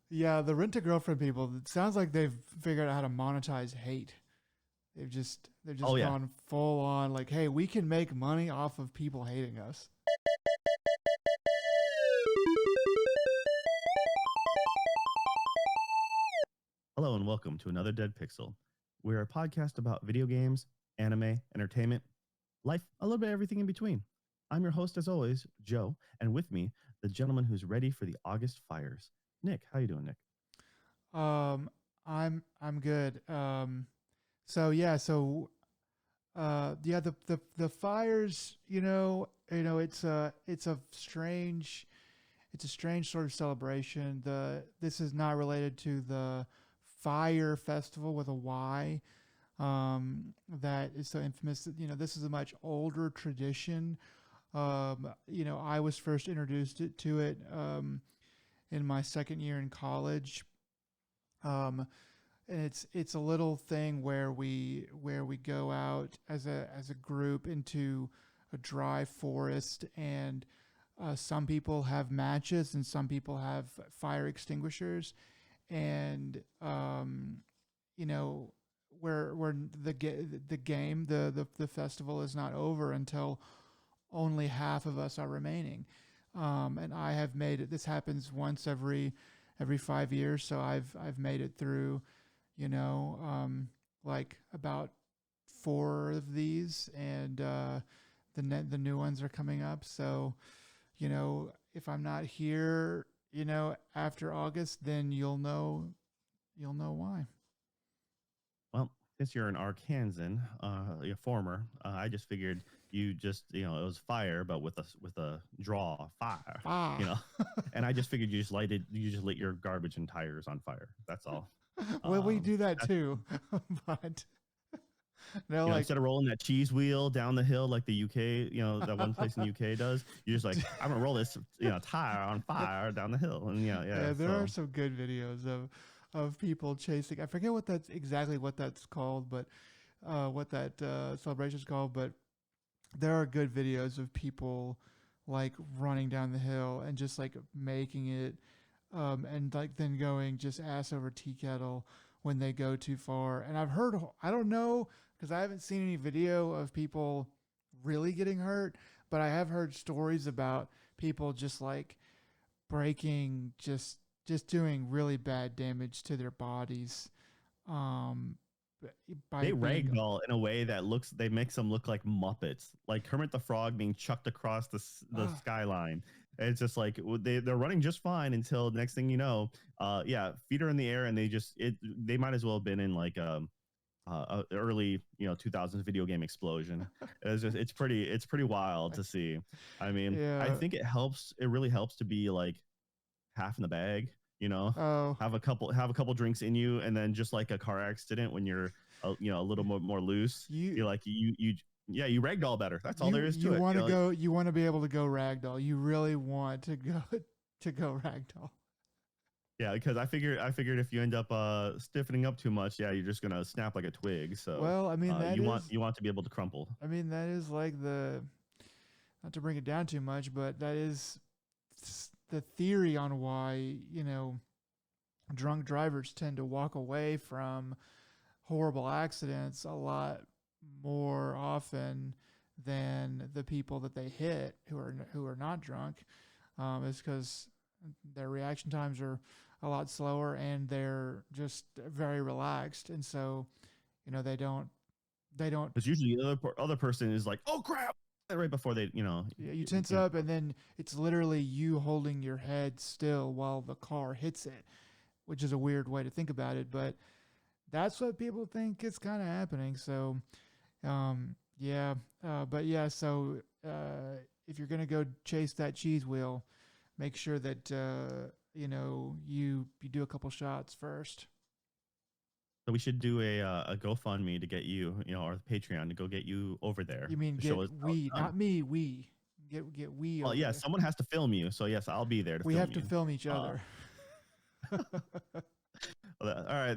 Yeah, the Rent-A-Girlfriend people, it sounds like they've figured out how to monetize hate. They've Oh just yeah. gone full on like, hey, we can make money off of people hating us. Hello and welcome to another Dead Pixel. We're a podcast about video games, anime, entertainment, life, a little bit of everything in between. I'm your host as always, Joe, and with me, the gentleman who's ready for the August fires. Nick, how you doing, Nick? Um, I'm good. So yeah, so yeah, the fires, it's a strange sort of celebration. The This is not related to the Fire Festival with a Y. That is so infamous. This is a much older tradition. I was first introduced to it in my second year in college. Um, and it's a little thing where we go out as a group into a dry forest, and some people have matches and some people have fire extinguishers, and you know where the game the festival is not over until only half of us are remaining. And I have made it. This happens once every 5 years, so I've made it through, you know, like about four of these, and the new ones are coming up. So if I'm not here, after August, then you'll know why. Well, since you're an Arkansan, a former, I just figured you just, it was fire, but with a draw fire, you Ah. know, and I just figured you just lit your garbage and tires on fire. That's all. Well, we do that That's too, but no, like instead of rolling that cheese wheel down the hill like the UK, that one place in the UK does, you're just like, I'm gonna roll this, tire on fire down the hill, and yeah. yeah, there are So some good videos of people chasing. I forget what that's called, but what that celebration is called. But there are good videos of people like running down the hill and just like making it, and like then going just ass over tea kettle when they go too far. And I don't know because I haven't seen any video of people really getting hurt, but I have heard stories about people just like breaking, just doing really bad damage to their bodies, um, by they being. ragdoll in a way that they makes them look like Muppets, like Kermit the Frog being chucked across the Uh, skyline. It's just like they're running just fine until next thing you know, yeah, feet are in the air and they might as well have been in like early 2000s video game explosion. It's pretty wild to see. I mean, I yeah. think it really helps to be like half in the bag, you know, Oh, have a couple drinks in you, and then just like a car accident when you're a little more loose, you you're like you yeah, you ragdoll better. That's all there is to you it. want to go. You want to be able to go ragdoll. You really want to go to go ragdoll. Yeah, because I figured if you end up stiffening up too much, yeah, you're just gonna snap like a twig. So Well, I mean you want to be able to crumple. that is like the, not to bring it down too much, but that is the theory on why drunk drivers tend to walk away from horrible accidents a lot more often than the people that they hit who are not drunk. Is because their reaction times are a lot slower and they're just very relaxed, and so they don't. Because usually the other person is like, oh crap, right before they Yeah, you tense up, and then it's literally you holding your head still while the car hits it, which is a weird way to think about it, but that's what people think is kind of happening. So, yeah, but yeah, so if you're gonna go chase that cheese wheel, make sure that you do a couple shots first. So we should do a GoFundMe to get you, or Patreon to go get you over there You mean to show get us how it's we, done. not me, we get we Well, over yeah, there. someone has to film you, so yes, I'll be there to We film have to you. film each Uh, other. all right,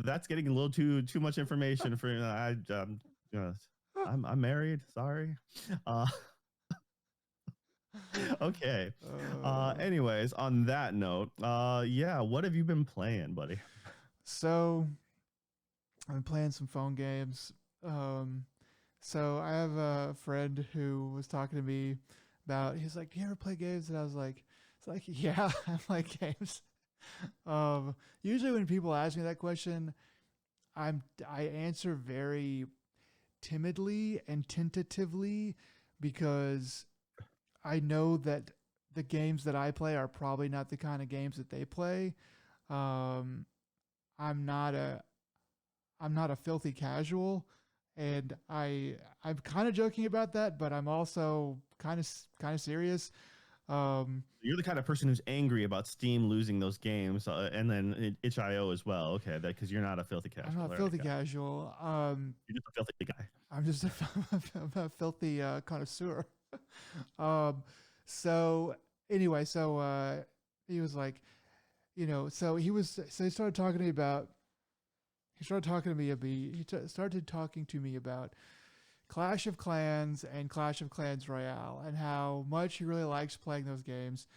that's getting a little too much information for you know, I'm married. Sorry. Uh, Okay. Uh, Anyways, on that note, yeah, what have you been playing, buddy? so I've been playing some phone games. Um, so I have a friend who was talking to me about. He's like, "Do you ever play games?" And I was like, "It's like, yeah, I play games." Usually when people ask me that question, I answer very timidly and tentatively because I know that the games that I play are probably not the kind of games that they play. Um, I'm not a I'm not a filthy casual, and I'm kind of joking about that, but I'm also kind of serious. Um, You're the kind of person who's angry about Steam losing those games, and then itch.io as well. Okay, that because you're not a filthy I'm casual. not All right, filthy got it. casual. You're just a filthy guy. I'm just a filthy connoisseur. um, so anyway, he was like, so he started talking to me about started talking to me about Clash of Clans and Clash of Clans Royale and how much he really likes playing those games.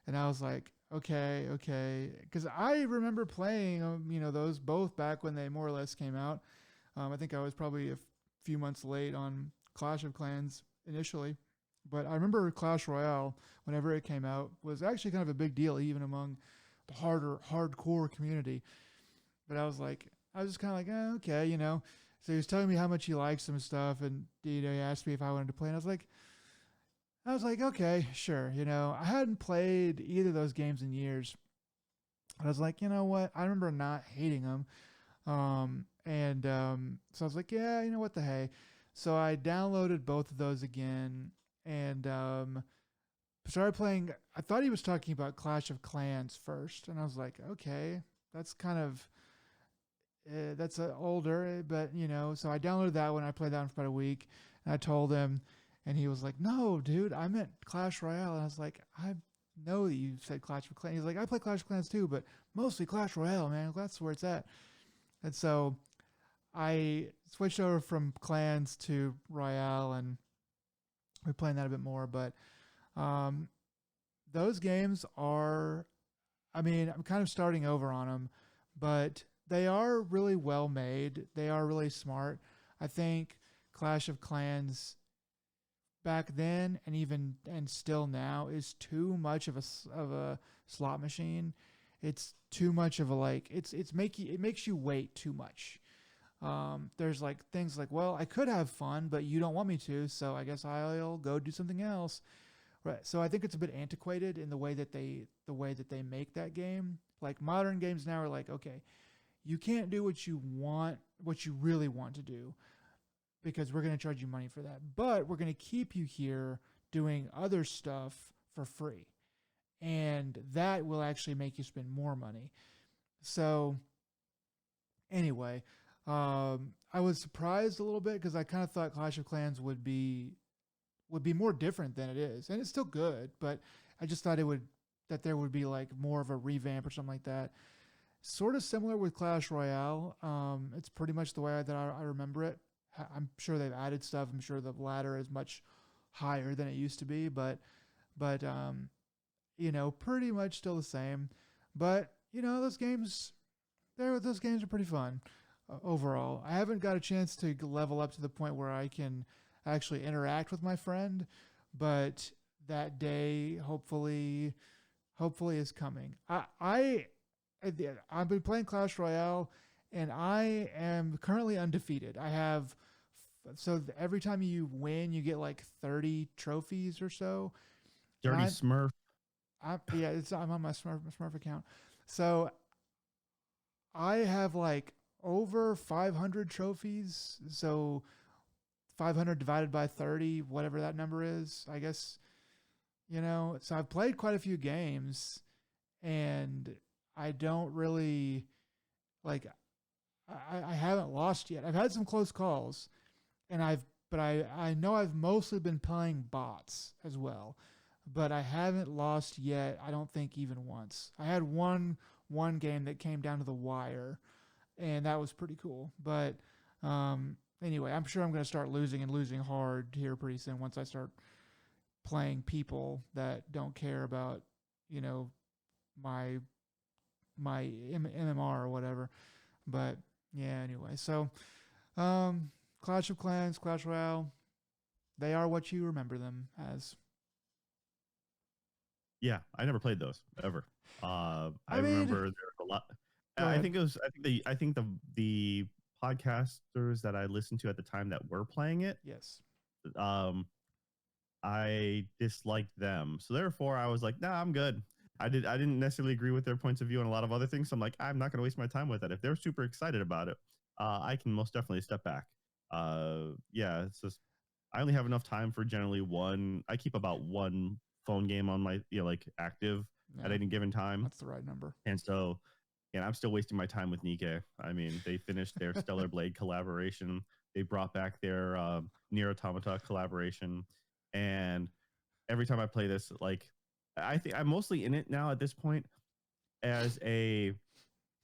And I was like, okay, okay, because I remember playing those both back when they more or less came out. I think I was probably a few months late on Clash of Clans initially, but I remember Clash Royale whenever it came out was actually kind of a big deal even among the hardcore community. But I was just kind of like, okay, So he was telling me how much he likes some stuff, and he asked me if I wanted to play, and I was like, okay, sure. I hadn't played either of those games in years. I was like, you know what? I remember not hating them. So I was like, yeah, what the hey. So I downloaded both of those again and started playing. I thought he was talking about Clash of Clans first, and I was like, okay, that's kind of that's older, but So I downloaded that one. I played that one for about a week, and I told him, and he was like, "No, dude, I meant Clash Royale." And I was like, "I know that you said Clash of Clans." He's like, "I play Clash of Clans too, but mostly Clash Royale, man. That's where it's at." And so I switched over from Clans to Royale, and we're playing that a bit more. But um, those games are, I mean, I'm kind of starting over on them, but they are really well made. They are really smart. I think Clash of Clans back then and still now is too much of a slot machine. It's too much of a it makes you wait too much. There's like things like, well, I could have fun, but you don't want me to, so I guess I'll go do something else. Right. So I think it's a bit antiquated in the way that they make that game. Like modern games now are like, okay, you can't do what you really want to do because we're going to charge you money for that. But we're going to keep you here doing other stuff for free. And that will actually make you spend more money. So anyway, I was surprised a little bit because I kind of thought Clash of Clans would be more different than it is, and it's still good. But I just thought that there would be like more of a revamp or something like that. Sort of similar with Clash Royale. It's pretty much the way that I remember it. I'm sure they've added stuff. I'm sure the ladder is much higher than it used to be, but pretty much still the same. But those games are pretty fun overall. I haven't got a chance to level up to the point where I can actually interact with my friend, but that day hopefully is coming. I've been playing Clash Royale, and I am currently undefeated. Every time you win, you get like 30 trophies or so. And Dirty Smurf. I'm on my Smurf account. So I have like over 500 trophies. So 500 divided by 30, whatever that number is, I guess, So I've played quite a few games, and I don't really like, I haven't lost yet. I've had some close calls, and I know I've mostly been playing bots as well, but I haven't lost yet. I don't think even once. I had one game that came down to the wire, and that was pretty cool. But anyway, I'm sure I'm going to start losing and losing hard here pretty soon once I start playing people that don't care about, you know, my MMR or whatever. But yeah, anyway. So Clash of Clans, Clash Royale, they are what you remember them as. Yeah, I never played those ever. I I mean, remember there was a lot. go I ahead. think it was. I think the podcasters that I listened to at the time that were playing it. Yes. Um, I disliked them, so therefore I was like, nah, I'm good. I didn't necessarily agree with their points of view on a lot of other things. So I'm like, I'm not going to waste my time with it. If they're super excited about it, I can most definitely step back. Yeah, it's just I only have enough time for generally one. I keep about one phone game on my like active at Yeah, any given time, that's the right number. and so and I'm still wasting my time with Nikke. I mean, they finished their Stellar Blade collaboration. They brought back their Nier Automata collaboration, and every time I play this, like I think I'm mostly in it now at this point as a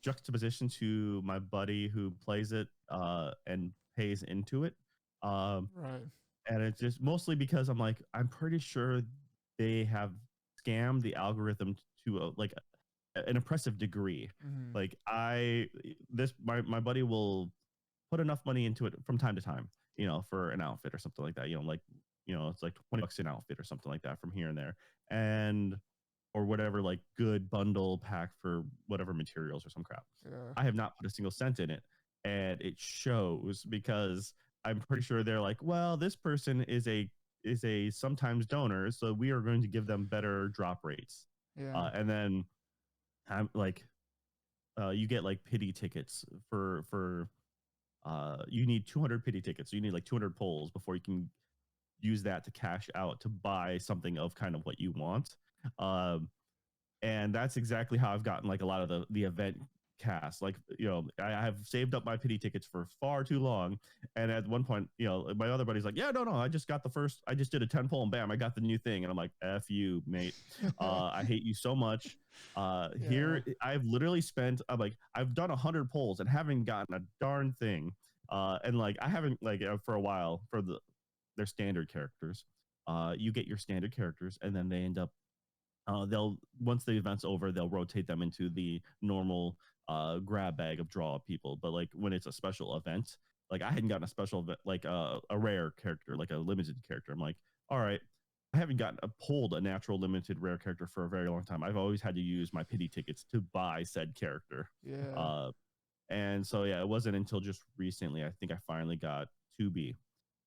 juxtaposition to my buddy who plays it and pays into it. Um, Right. and it's just mostly because I'm like, I'm pretty sure they have scammed the algorithm to like an impressive degree. Mm-hmm. Like my buddy will put enough money into it from time to time, for an outfit or something like that. It's like $20 an outfit or something like that from here and there, and or whatever, like good bundle pack for whatever materials or some crap. Yeah. I have not put a single cent in it, and it shows because I'm pretty sure they're like, well, this person is a sometimes donor, so we are going to give them better drop rates. Yeah. And then I'm like, you get like pity tickets for you need 200 pity tickets. So you need like 200 polls before you can use that to cash out to buy something of kind of what you want. Um, and that's exactly how I've gotten like a lot of the event cast. Like, I have saved up my pity tickets for far too long, and at one point, my other buddy's like, yeah, no, I just got I just did a 10 poll and bam, I got the new thing. And I'm like, f you, mate. I hate you so much. Yeah. Here I've literally spent, I'm like, I've done 100 polls and haven't gotten a darn thing. And like I haven't, like, for a while, for their standard characters. You get your standard characters, and then they end up they'll, once the event's over, they'll rotate them into the normal grab bag of draw people. But like when it's a special event, like I hadn't gotten a special event, like a rare character, like a limited character. I'm like, all right, I haven't gotten pulled a natural limited rare character for a very long time. I've always had to use my pity tickets to buy said character. Yeah. uh and so yeah, it wasn't until just recently I think I finally got 2B,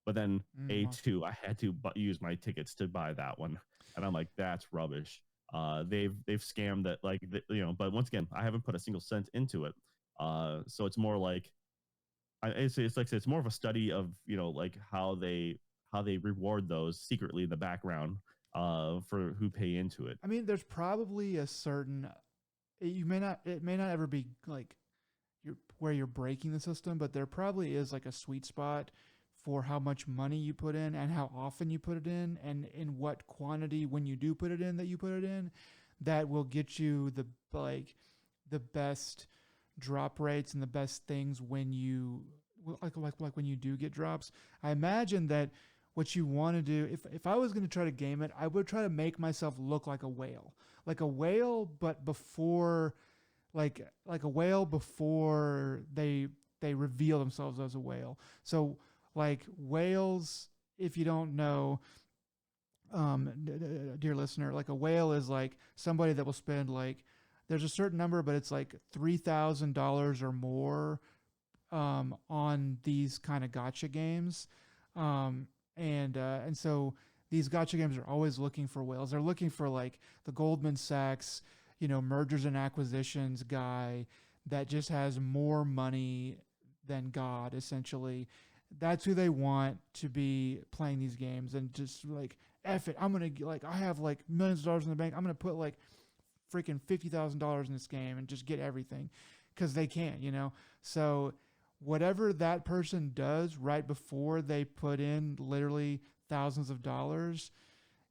but then Mm. A2, I had to use my tickets to buy that one, and I'm like, that's rubbish. They've scammed that, like, But once again, I haven't put a single cent into it. So it's more like, it's like it's more of a study of like how they reward those secretly in the background for who pay into it. I mean, there's probably a certain it may not ever be like where you're breaking the system, but there probably is like a sweet spot for how much money you put in and how often you put it in and in what quantity when you do put it in that you put it in that will get you the best drop rates and the best things when you like when you do get drops. I imagine that what you want to do, if I was going to try to game it, I would try to make myself look like a whale, but before like a whale before they reveal themselves as a whale. So like whales, if you don't know, dear listener, like a whale is like somebody that will spend like there's a certain number, but it's like $3,000 or more on these kind of gotcha games, and so these gotcha games are always looking for whales. They're looking for like the Goldman Sachs, mergers and acquisitions guy that just has more money than God, essentially. That's who they want to be playing these games, and just like F it, I'm gonna like I have like millions of dollars in the bank. I'm gonna put like freaking $50,000 in this game and just get everything because they can. So whatever that person does right before they put in literally thousands of dollars,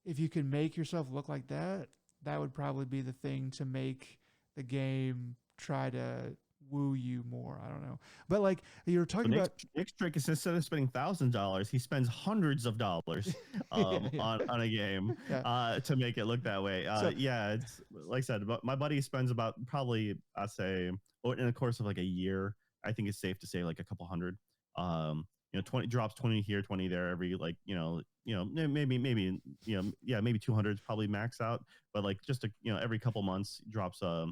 if you can make yourself look like that, that would probably be the thing to make the game try to woo you more. I don't know, but like you're So talking about, Nick's trick is instead of spending $1,000, he spends hundreds of dollars yeah, yeah, on a game yeah. to make it look that way. So, Yeah, it's like I said, but my buddy spends about probably I'd say in the course of like a year, I think it's safe to say like a couple hundred. 20 drops 20 here, 20 there every like maybe yeah maybe 200 is probably max out, but like just every couple months drops a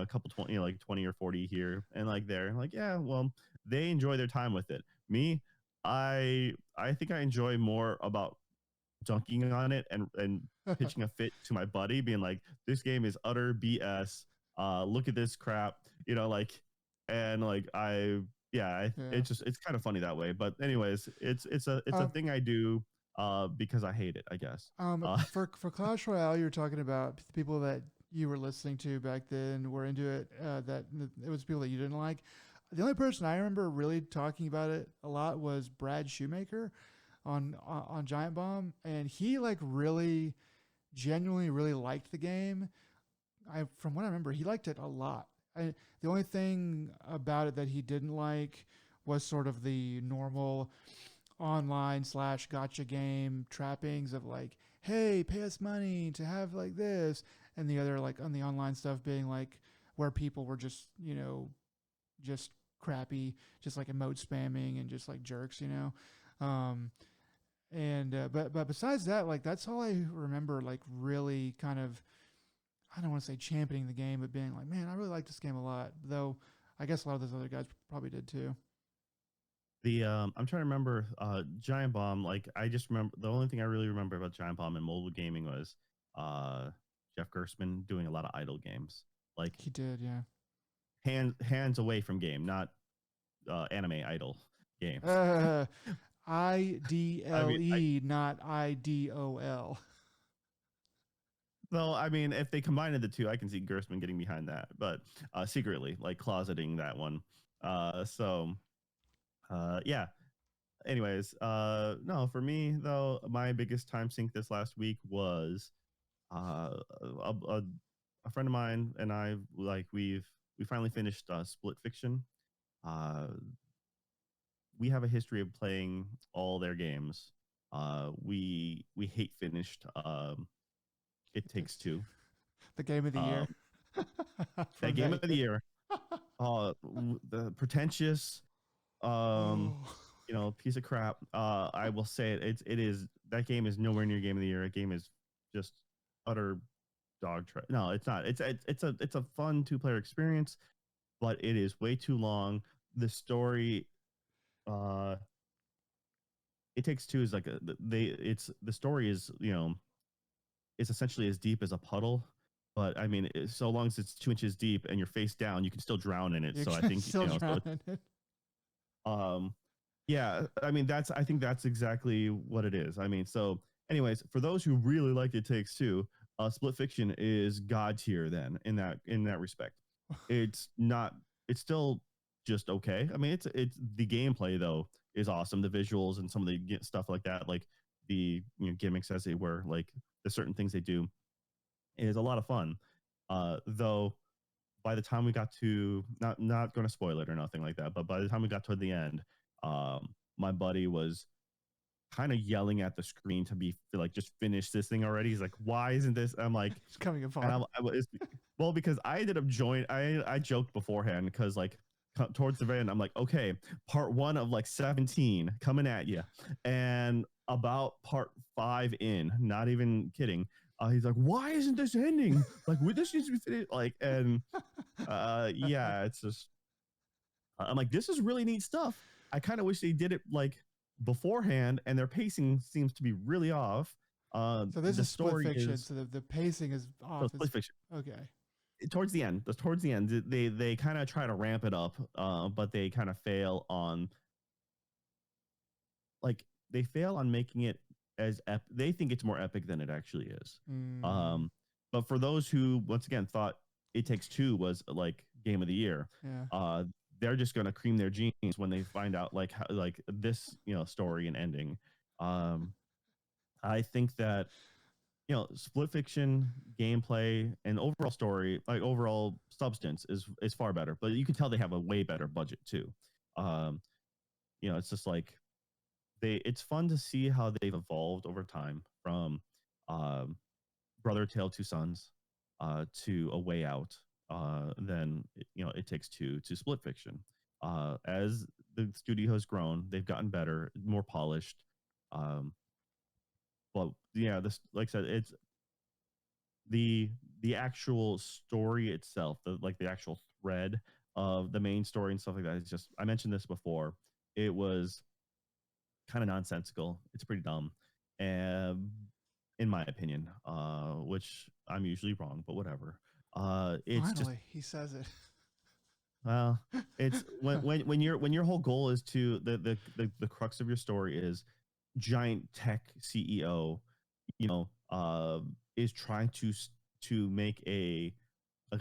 couple 20 like 20 or 40 here and like there like yeah well they enjoy their time with it. Me, I think I enjoy more about dunking on it and pitching a fit to my buddy, being like, "This game is utter BS. Look at this crap." Like, and like yeah. it's kind of funny that way. But anyways, it's a Um, thing I do because I hate it, I guess. for Clash Royale, you're talking about the people that you were listening to back then were into it. That it was people that you didn't like. The only person I remember really talking about it a lot was Brad Shoemaker on Giant Bomb, and he like really genuinely really liked the game. From what I remember, he liked it a lot. The only thing about it that he didn't like was sort of the normal online slash gotcha game trappings of like, hey, pay us money to have like this, and the other like on the online stuff being like where people were just just crappy, just like emote spamming and just like jerks, Um, and but besides that, like that's all I remember. Like really kind of, I don't want to say championing the game, but being like, man, I really like this game a lot. Though I guess a lot of those other guys probably did too. The I'm trying to remember Giant Bomb. Like I just remember the only thing I really remember about Giant Bomb and mobile gaming was uh Jeff Gerstmann doing a lot of idle games. Like He did, yeah. hands away from game, not anime idle games. Uh, I D I L mean, E, not IDOL. I mean, if they combined the two, I can see Gerstmann getting behind that, but secretly, like closeting that one. Yeah. Anyways, no, for me though, my biggest time sink this last week was uh, a, a, a friend of mine and I we finally finished Split Fiction. Uh, we have a history of playing all their games. We hate finished. It It Takes takes two. Two. The game of the year Um, that from game that of the year. year. The pretentious, um, Oh, piece of crap. I will say it. It is that game is nowhere near game of the year. That game is just utter dog trash. No, it's not. It's a fun two-player experience, but it is way too long. The story, uh, It Takes Two is like the story is is essentially as deep as a puddle. But I mean, so long as it's 2 inches deep and you're face down, you can still drown in it. you So I can think still drown in it. um, yeah, I mean I think that's exactly what it is. I mean, so anyways, for those who really liked It Takes Two, Split Fiction is god tier then in that respect. It's not. It's still just okay. I mean, it's the gameplay though is awesome. The visuals and some of the stuff like that, like the gimmicks as they were, like the certain things they do, is a lot of fun. Though by the time we got to not going to spoil it or nothing like that, but by the time we got toward the end, my buddy was kind of yelling at the screen to like just finish this thing already. He's like, "Why isn't this?" I'm like, It's coming and apart. well, because I ended up I joked beforehand because like towards the very end, I'm like, okay, part one of like 17 coming at you, and about part five in, not even kidding. He's like, why isn't this ending? Like, this needs to be finished. Like, and yeah, it's just I'm like, this is really neat stuff. I kind of wish they did it like beforehand, and their pacing seems to be really off. So this The is Split story Fiction. is So the pacing is so off. It's Split Fiction. okay. Towards the end, they kind of try to ramp it up, but they kind of fail on like they fail on making it they think it's more epic than it actually is. Mm, But for those who once again thought It Takes Two was like game of the year, yeah. uh, they're just gonna cream their jeans when they find out like how, like this story and ending. Um, I think that Split Fiction gameplay and overall story, like overall substance is far better, but you can tell they have a way better budget too. Um, it's just like it's fun to see how they've evolved over time from um, Brother Tale Two Sons to A Way Out. Then It Takes Two to Split Fiction. As the studio has grown, they've gotten better, more polished. Um, but yeah, this like I said, it's the actual story itself, the actual thread of the main story and stuff like that. It's just I mentioned this before. It was kind of nonsensical. It's pretty dumb, and in my opinion, which I'm usually wrong, but whatever. It's just Finally, he says it. well, it's when your whole goal is to the crux of your story is giant tech CEO, is trying to make a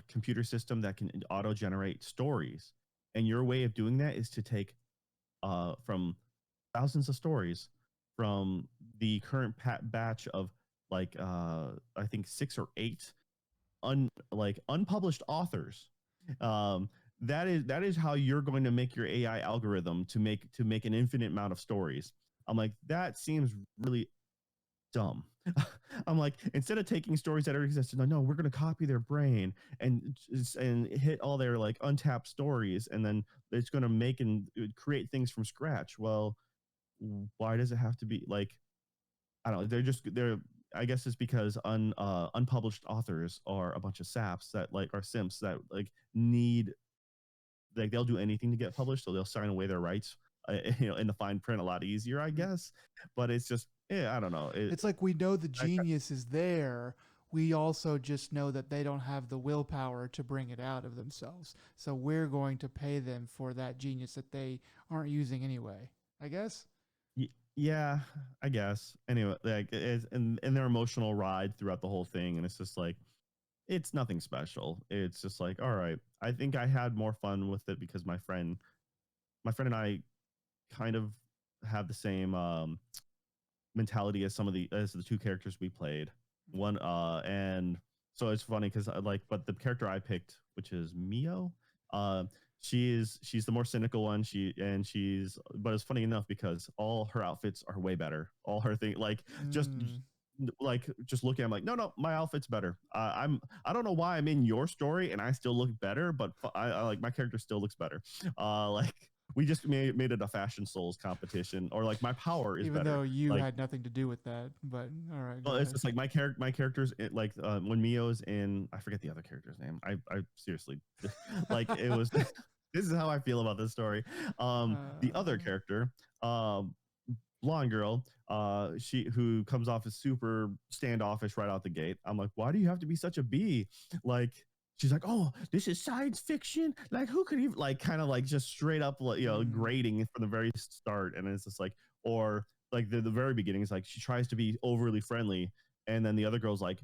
computer system that can auto generate stories, and your way of doing that is to take from thousands of stories from the current batch of I think 6 or 8 unpublished authors. Um, that is how you're going to make your AI algorithm to make an infinite amount of stories. I'm like, that seems really dumb. I'm like, instead of taking stories that already exist, no, we're going to copy their brain and hit all their like untapped stories, and then it's going to make and create things from scratch. Well, why does it have to be like? I don't know. They're. I guess it's because unpublished authors are a bunch of saps that like are simps that like need like they'll do anything to get published, so they'll sign away their rights, in the fine print a lot easier, I guess. But it's just, I don't know. It's like we know the genius is there. We also just know that they don't have the willpower to bring it out of themselves. So we're going to pay them for that genius that they aren't using anyway. I guess. Yeah, I guess. Anyway, like it's and their emotional ride throughout the whole thing, and it's just like it's nothing special. It's just like, all right, I think I had more fun with it because my friend and I kind of have the same mentality as the two characters we played. One and so it's funny because but the character I picked, which is Mio, uh, she's the more cynical one. But it's funny enough because all her outfits are way better. All her thing just Mm. just looking, I'm like, no, my outfit's better. I don't know why I'm in your story and I still look better, but I like my character still looks better. Like we just made it a fashion souls competition, or like my power is Even better. though you Like, had nothing to do with that, but all right, go well, it's ahead. just like my characters when Mio's in, I forget the other character's name. I seriously like it was. This is how I feel about this story. The other Uh, character, blonde girl, she who comes off as super standoffish right out the gate. I'm like, why do you have to be such a bee? Like, she's like, oh, this is science fiction. Like, who could even like kind of like just straight up mm, grading from the very start, and it's just like, or like the very beginning is like she tries to be overly friendly, and then the other girl's like,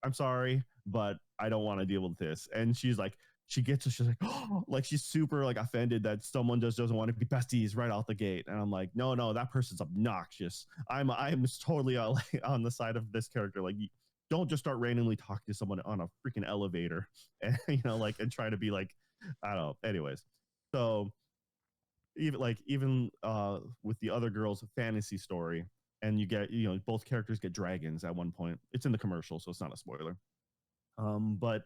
I'm sorry, but I don't want to deal with this, and she's like, she gets it. She's like, oh, like she's super like offended that someone just doesn't want to be besties right out the gate. And I'm like, no, that person's obnoxious. I'm totally on the side of this character. Like, don't just start randomly talking to someone on a freaking elevator, and and try to be like, I don't know. Anyways, so even with the other girl's fantasy story, and you get both characters get dragons at one point. It's in the commercial, so it's not a spoiler. But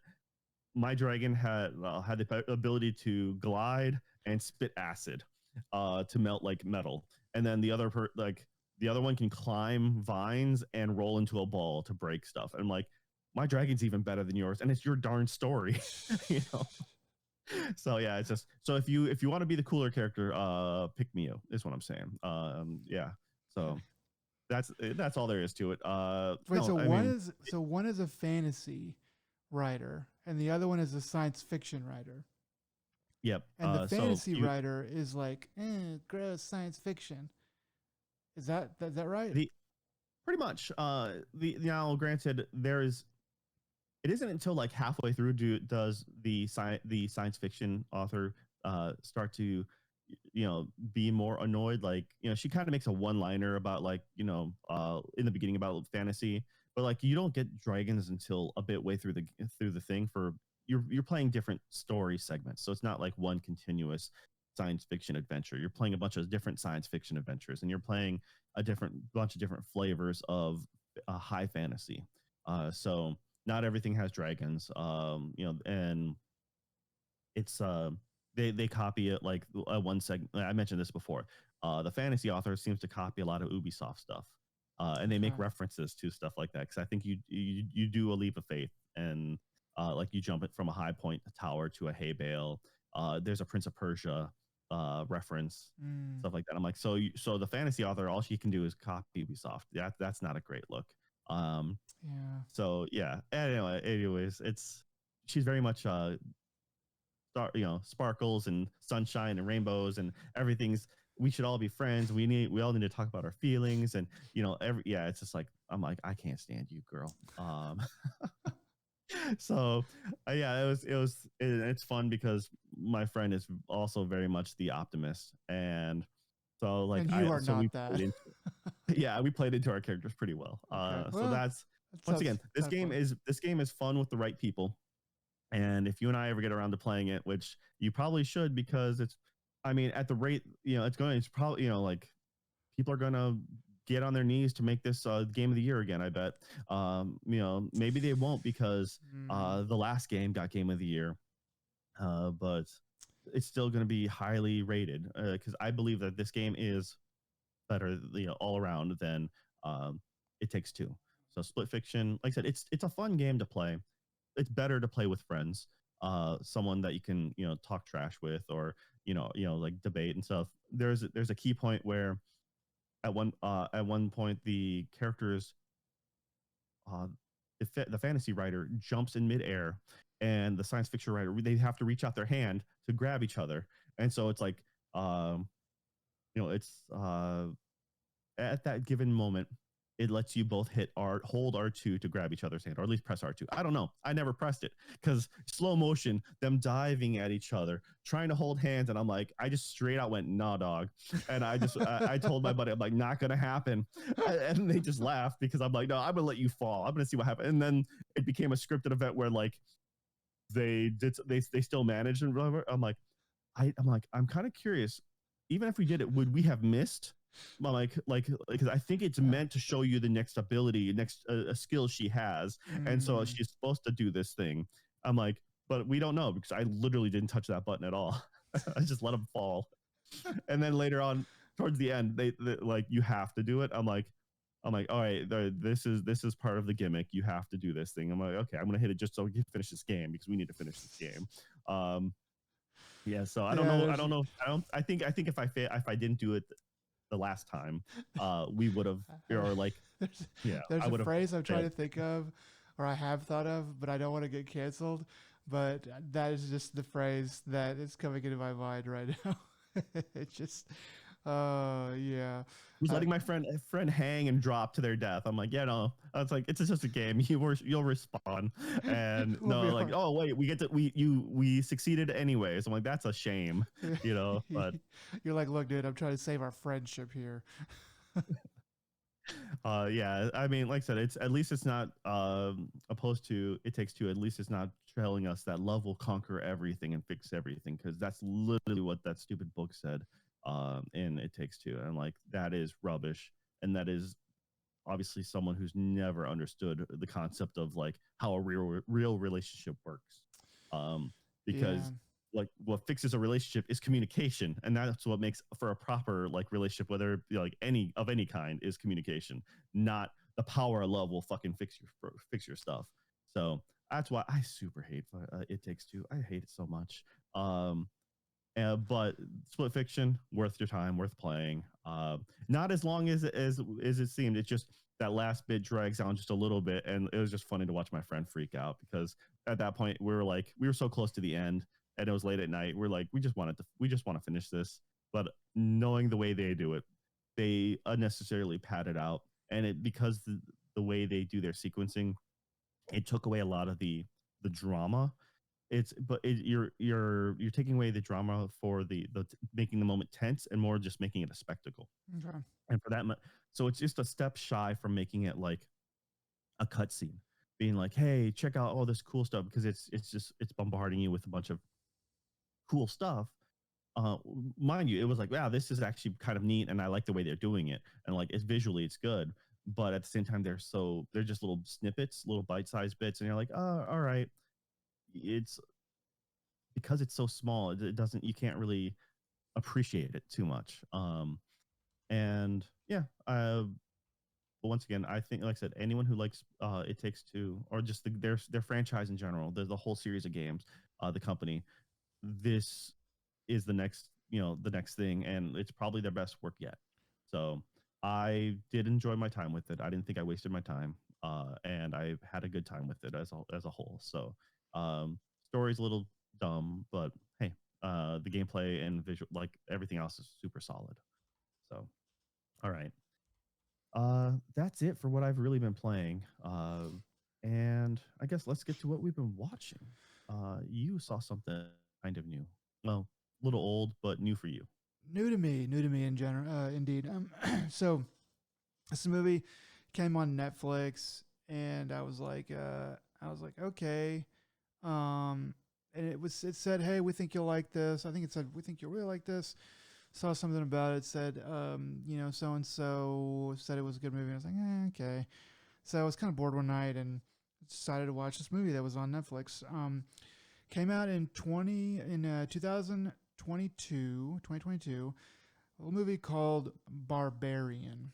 my dragon had the ability to glide and spit acid to melt like metal, and then the other one can climb vines and roll into a ball to break stuff. And I'm like, my dragon's even better than yours, and it's your darn story, you know. So yeah, it's just so if you want to be the cooler character, pick Mio is what I'm saying. Yeah, okay. so that's all there is to it. Wait, No, so I mean, one is a fantasy writer and the other one is a science fiction writer. yep. And the So fantasy writer is like, gross science fiction. Is that right? the pretty much the now granted there is it isn't until like halfway through does the science fiction author start to be more annoyed. Like, she kind of makes a one liner about like in the beginning about fantasy, but like you don't get dragons until a bit way through the thing for you're playing different story segments, so it's not like one continuous science fiction adventure. You're playing a bunch of different science fiction adventures, and you're playing a different bunch of different flavors of high fantasy. So not everything has dragons, and it's they copy it like one segment. I mentioned this before. The fantasy author seems to copy a lot of Ubisoft stuff, and they make Okay. references to stuff like that. Because I think you do a leap of faith, and like you jump it from a high point tower to a hay bale. There's a Prince of Persia reference, Mm, stuff like that. I'm like, so the fantasy author, all she can do is copy Ubisoft. That's not a great look. Um, yeah. so yeah. Anyways, it's she's very much sparkles and sunshine and rainbows and everything's. We should all be friends. We all need to talk about our feelings and it's just like I'm like I can't stand you, girl. So it's fun because my friend is also very much the optimist, and so like And you I are so we not that. played into we played into our characters pretty well. Okay. So Well, that's that once again sounds fun. this game is fun with the right people. And if you and I ever get around to playing it, which you probably should, because I mean, at the rate, it's probably, like people are going to get on their knees to make this game of the year again, I bet. Maybe they won't because Mm, the last game got game of the year, but it's still going to be highly rated because I believe that this game is better, all around than um, It Takes Two. So Split Fiction, like I said, it's a fun game to play. It's better to play with friends, someone that you can talk trash with, or like debate and stuff. There's a key point where at one point the characters, uh, the fantasy writer jumps in midair, and the science fiction writer, they have to reach out their hand to grab each other, and so it's like um, it's at that given moment, it lets you both hold R2 to grab each other's hand, or at least press R2. I don't know. I never pressed it because slow motion, them diving at each other, trying to hold hands, and I'm like, I just straight out went, nah, dog. And I told my buddy, I'm like, not gonna happen. And they just laughed because I'm like, no, I'm gonna let you fall. I'm gonna see what happens. And then it became a scripted event where like they still managed and whatever. I'm kind of curious. Even if we did it, would we have missed? Because I think it's meant to show you the next ability, next a skill she has, and so mm. she's supposed to do this thing. I'm like, but we don't know because I literally didn't touch that button at all. I just let him fall, and then later on, towards the end, they like you have to do it. I'm like, all right, this is part of the gimmick. You have to do this thing. I'm like, okay, I'm gonna hit it just so we can finish this game because we need to finish this game. Um, yeah, so I don't Yeah, know. I there's don't know. I think if I didn't do it the last time, we would have, or like, there's yeah, there's I a would have phrase I'm trying to failed. think of, or I have thought of, but I don't want to get canceled. But that is just the phrase that is coming into my mind right now. It's just, yeah. Who's Uh, letting my friend hang and drop to their death? I'm like, yeah, no. I was like, it's just a game. You'll respawn, and we'll be no, all like, oh wait, we succeeded anyways. I'm like, that's a shame, right. But You're like, look, dude, I'm trying to save our friendship here. yeah, I mean, like I said, it's at least it's not opposed to It Takes Two. At least it's not telling us that love will conquer everything and fix everything, because that's literally what that stupid book said in It Takes Two, and like that is rubbish, and that is obviously someone who's never understood the concept of like how a real relationship works, um, Yeah, because like what fixes a relationship is communication, and that's what makes for a proper like relationship, whether like any kind, is communication, not the power of love will fucking fix your stuff. So that's why I super hate It Takes Two. I hate it so much. um but Split Fiction, worth your time, worth playing. Not as long as it seemed. It's just that last bit drags on just a little bit, and it was just funny to watch my friend freak out because at that point we were so close to the end, and it was late at night. We're like, we just want to finish this, but knowing the way they do it, they unnecessarily pad it out, and it because the way they do their sequencing, it took away a lot of the drama. You're taking away the drama for the making the moment tense and more just making it a spectacle. okay. And for that, so it's just a step shy from making it like a cutscene. being like, hey, check out all this cool stuff, because it's bombarding you with a bunch of cool stuff. Mind you, it was like, wow, this is actually kind of neat, and I like the way they're doing it, and like it's visually it's good, but at the same time they're just little snippets, little bite-sized bits, and you're like, oh, all right. It's because it's so small, it doesn't, you can't really appreciate it too much. And yeah, but once again, I think, like I said, anyone who likes It Takes Two, or just their franchise in general, the whole series of games, the company, this is the next thing, and it's probably their best work yet. So I did enjoy my time with it. I didn't think I wasted my time, and I had a good time with it as a whole. So story's a little dumb, but hey, the gameplay and visual, like everything else, is super solid. So all right, that's it for what I've really been playing. And I guess let's get to what we've been watching. You saw something kind of new. Well, a little old, but new for you. New to me in general, indeed. So this movie came on Netflix, and I was like, okay. And it said, hey, we think you'll like this. I think it said, we think you'll really like this. Saw something about it. It said, so and so said it was a good movie. I was like, okay. So I was kind of bored one night and decided to watch this movie that was on Netflix. Came out in 2022, a little movie called Barbarian.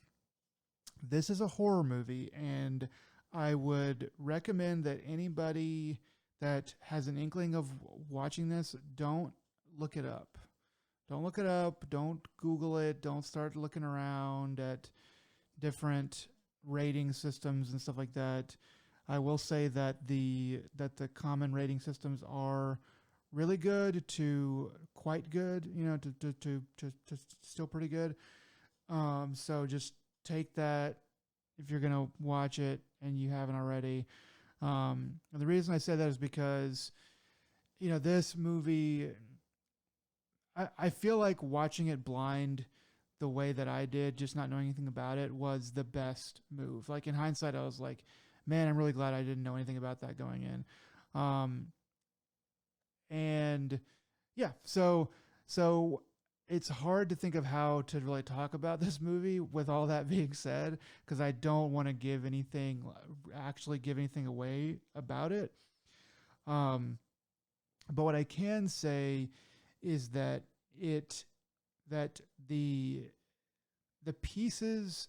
This is a horror movie, and I would recommend that anybody that has an inkling of watching this, don't look it up. Don't look it up. Don't Google it. Don't start looking around at different rating systems and stuff like that. I will say that the common rating systems are really good to quite good, to still pretty good. So just take that if you're gonna watch it and you haven't already. And the reason I say that is because this movie, I feel like watching it blind the way that I did, just not knowing anything about it, was the best move. Like in hindsight, I was like, man, I'm really glad I didn't know anything about that going in. And yeah, so it's hard to think of how to really talk about this movie with all that being said, because I don't want to actually give anything away about it. Um, but what I can say is that it that the pieces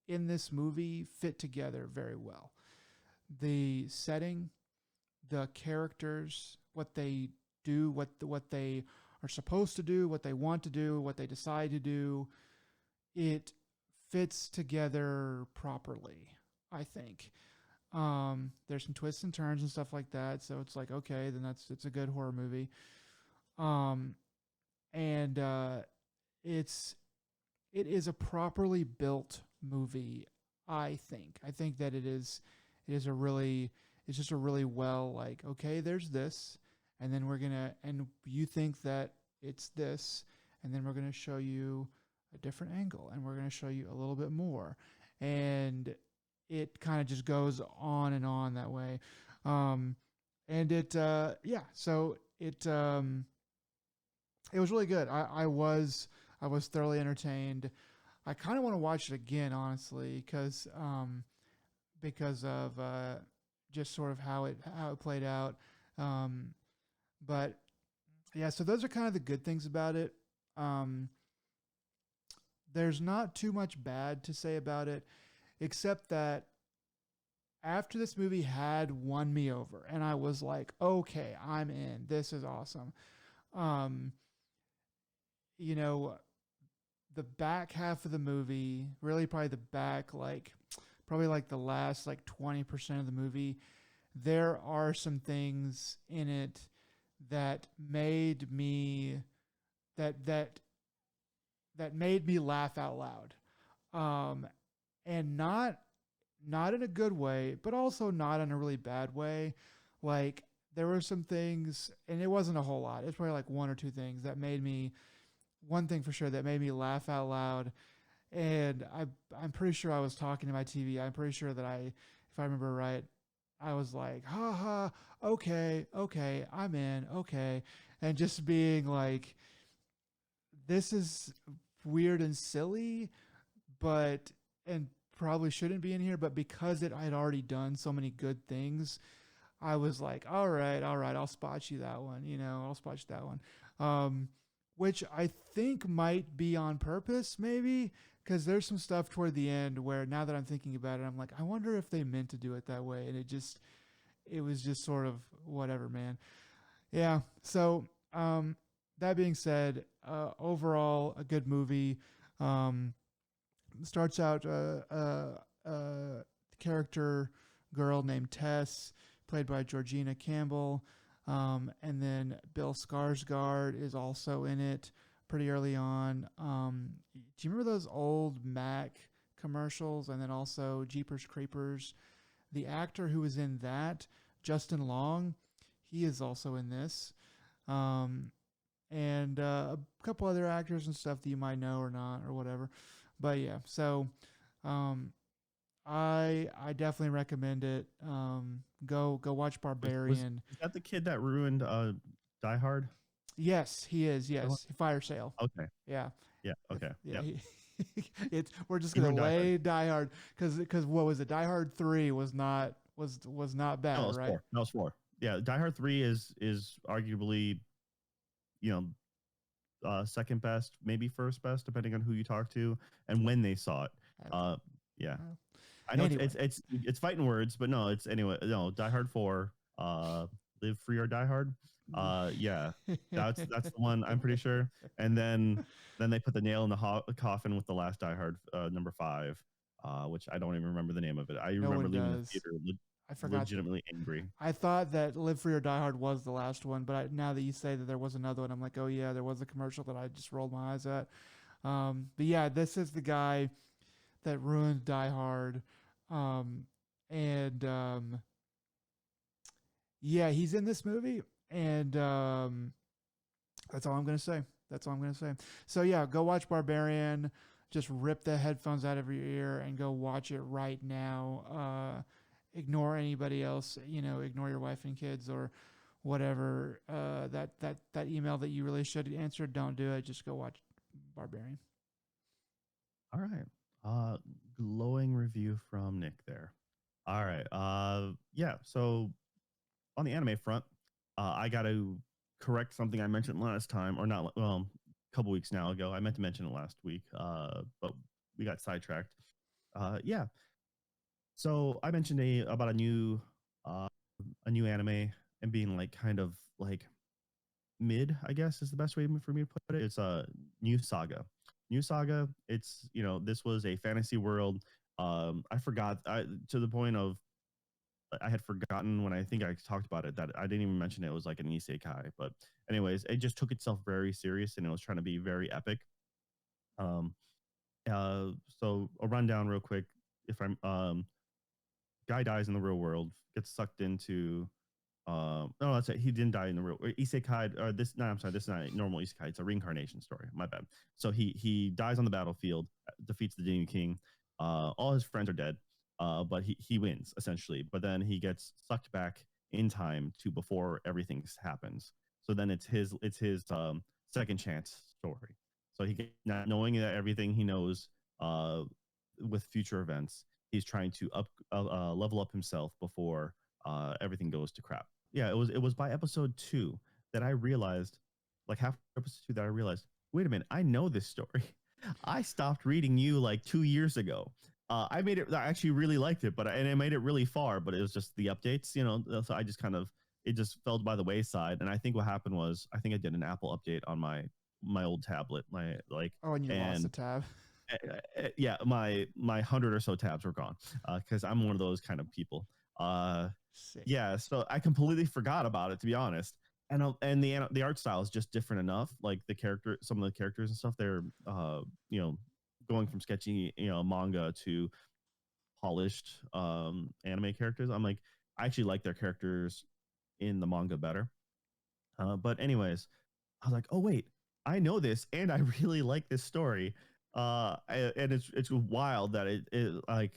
in this movie fit together very well. The setting, the characters, what they do, what they are supposed to do, what they want to do, what they decide to do, it fits together properly, I think. There's some twists and turns and stuff like that, so it's like, okay, then it's a good horror movie. Um, and it is a properly built movie. I think that it is a really it's just a really well, like, okay, there's this, and then and you think that it's this, and then we're gonna show you a different angle, and we're gonna show you a little bit more, and it kind of just goes on and on that way. And so it was really good. I was thoroughly entertained. I kind of want to watch it again, honestly, because of just sort of how it played out. Um, but yeah, so those are kind of the good things about it. Um, there's not too much bad to say about it, except that after this movie had won me over, and I was like, okay, I'm in. This is awesome. Um, you know, the back half of the movie, really probably the back, like, probably like the last like 20% of the movie, there are some things in it that made me that that that made me laugh out loud. And not in a good way, but also not in a really bad way. Like, there were some things, and it wasn't a whole lot. It's probably like one or two things that made me, one thing for sure that made me laugh out loud. And I'm pretty sure I was talking to my TV. I'm pretty sure that if I remember right, I was like, haha, okay, okay, I'm in, okay. And just being like, this is weird and silly, but, and probably shouldn't be in here, but because it had already done so many good things, I was like, all right, I'll spot you that one. I'll spot you that one. Um, which I think might be on purpose, maybe, because there's some stuff toward the end where now that I'm thinking about it, I'm like, I wonder if they meant to do it that way, and it was just sort of whatever, man. Yeah. So, that being said, overall, a good movie. Um, starts out character girl named Tess, played by Georgina Campbell, and then Bill Skarsgård is also in it pretty early on. Do you remember those old Mac commercials? And then also Jeepers Creepers. The actor who was in that, Justin Long, he is also in this. Um, and a couple other actors and stuff that you might know or not or whatever. But yeah, so um, I definitely recommend it. Go watch Barbarian. Was that the kid that ruined Die Hard? Yes, he is. Yes, Fire Sale. Okay. Yeah, Yeah. Okay. yeah. Yeah. It's we're just He gonna ruined Die Hard. lay Die Hard because what was it? Die Hard 3 was not No, it bad, was right? four. No, it was four. Yeah, Die Hard 3 is arguably, you know, second best, maybe first best, depending on who you talk to and when they saw it. Okay. Yeah, Well, I know anyway, it's fighting words, but no, it's anyway. No, Die Hard 4, Live Free or Die Hard. Yeah, that's the one I'm pretty sure. And then they put the nail in the coffin with the last Die Hard, number 5, which I don't even remember the name of it. I no remember one leaving the does. theater I forgot. legitimately angry. I thought that Live Free or Die Hard was the last one, but now that you say that there was another one, I'm like, oh yeah, there was a commercial that I just rolled my eyes at. But yeah, this is the guy that ruined Die Hard, um, and yeah, he's in this movie, and that's all I'm gonna say. That's all I'm gonna say. So yeah, go watch Barbarian. Just rip the headphones out of your ear and go watch it right now. Ignore anybody else. Ignore your wife and kids or whatever. That email that you really should answer. Don't do it. Just go watch Barbarian. All right. Glowing review from Nick there. All right. Yeah. So on the anime front, I got to correct something I mentioned last time, or not. Well, a couple weeks now ago. I meant to mention it last week, but we got sidetracked. Yeah. So I mentioned about uh, a new anime and being like kind of like mid, I guess is the best way for me to put it. It's a new Saga. New Saga. It's this was a fantasy world. I forgot to the point of I had forgotten when I think I talked about it that I didn't even mention it was like an isekai. But anyways, it just took itself very serious and it was trying to be very epic. Um, so a rundown real quick. If I'm guy dies in the real world, gets sucked into no, that's it. He didn't die in the real isekai. Or this, no, I'm sorry. This is not a normal isekai. It's a reincarnation story. My bad. So he dies on the battlefield, defeats the Demon King. All his friends are dead, but he wins essentially. But then he gets sucked back in time to before everything happens. So then it's his second chance story. So not knowing that everything he knows with future events, he's trying to level up himself before everything goes to crap. Yeah, it was by episode 2 that I realized, like half episode 2 that I realized, wait a minute, I know this story. I stopped reading you like 2 years ago. I made it. I actually really liked it, and I made it really far, but it was just the updates, So I just kind of it just fell by the wayside. And I think what happened was I think I did an Apple update on my old tablet, my like, Oh, and you lost the and tab. yeah, my 100 or so tabs were gone because I'm one of those kind of people. Uh, Sick. yeah, so I completely forgot about it, to be honest. And the art style is just different enough. Like some of the characters and stuff, they're you know going from sketchy manga to polished anime characters. I'm like, I actually like their characters in the manga better. But anyways, I was like, oh wait, I know this, and I really like this story. And it's wild that it like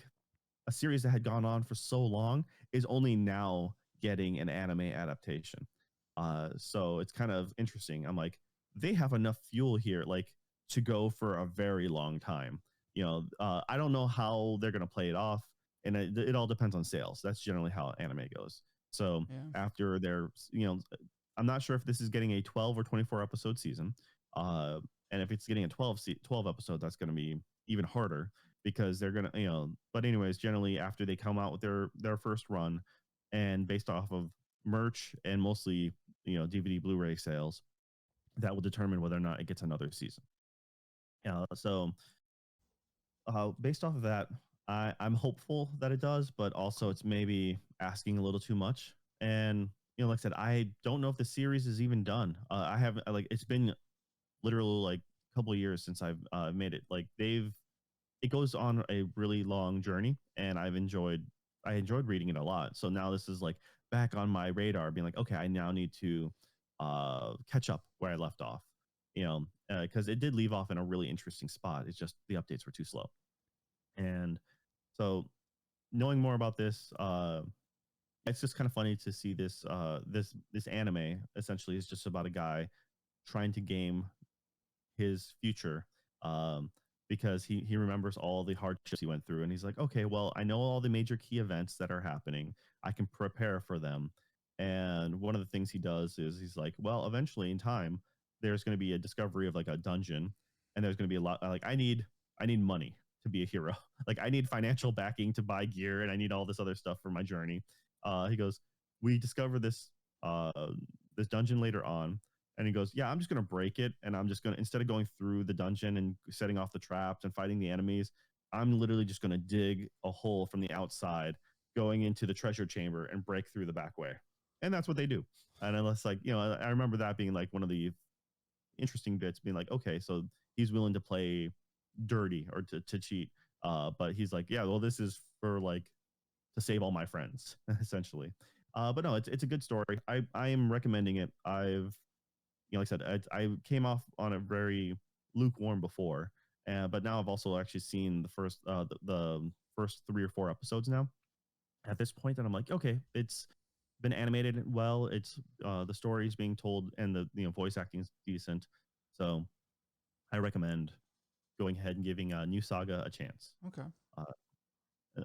a series that had gone on for so long is only now getting an anime adaptation. So it's kind of interesting. I'm like, they have enough fuel here, like to go for a very long time. I don't know how they're gonna play it off, and it all depends on sales. That's generally how anime goes. So Yeah. after they're, I'm not sure if this is getting a 12 or 24 episode season. Uh, and if it's getting a 12 episode, that's going to be even harder because they're going to, but anyways, generally after they come out with their first run and based off of merch and mostly, DVD Blu-ray sales, that will determine whether or not it gets another season. So based off of that, I'm hopeful that it does, but also Okay. it's maybe asking a little too much. And like I said, I don't know if the series is even done. I haven't like it's been literally like a couple of years since I've made it. Like it goes on a really long journey, and I enjoyed reading it a lot. So now this is like back on my radar, being like, okay, I now need to catch up where I left off. Because it did leave off in a really interesting spot. It's just the updates were too slow. And so knowing more about this, it's just kind of funny to see this anime essentially is just about a guy trying to game his future, um, because he remembers all the hardships he went through, and he's like, okay, well, I know all the major key events that are happening. I can prepare for them. And one of the things he does is he's like, well, eventually in time, there's going to be a discovery of like a dungeon, and there's going to be a lot like I need money to be a hero. Like I need financial backing to buy gear, and I need all this other stuff for my journey. He goes, we discover uh, this dungeon later on, and he goes, yeah, I'm just going to break it. And I'm just going to, instead of going through the dungeon and setting off the traps and fighting the enemies, I'm literally just going to dig a hole from the outside, going into the treasure chamber and break through the back way. And that's what they do. And unless, like, I remember that being like one of the interesting bits, being like, okay, so he's willing to play dirty or to cheat. But he's like, yeah, well, this is for like to save all my friends, essentially. But no, it's a good story. I am recommending it. Like I said, I came off on a very lukewarm before, but now I've also actually seen the first 3 or 4 episodes now. At this point, and I'm like, okay, it's been animated well. It's the story is being told, and the voice acting is decent. So I recommend going ahead and giving New Saga a chance. Okay. Uh,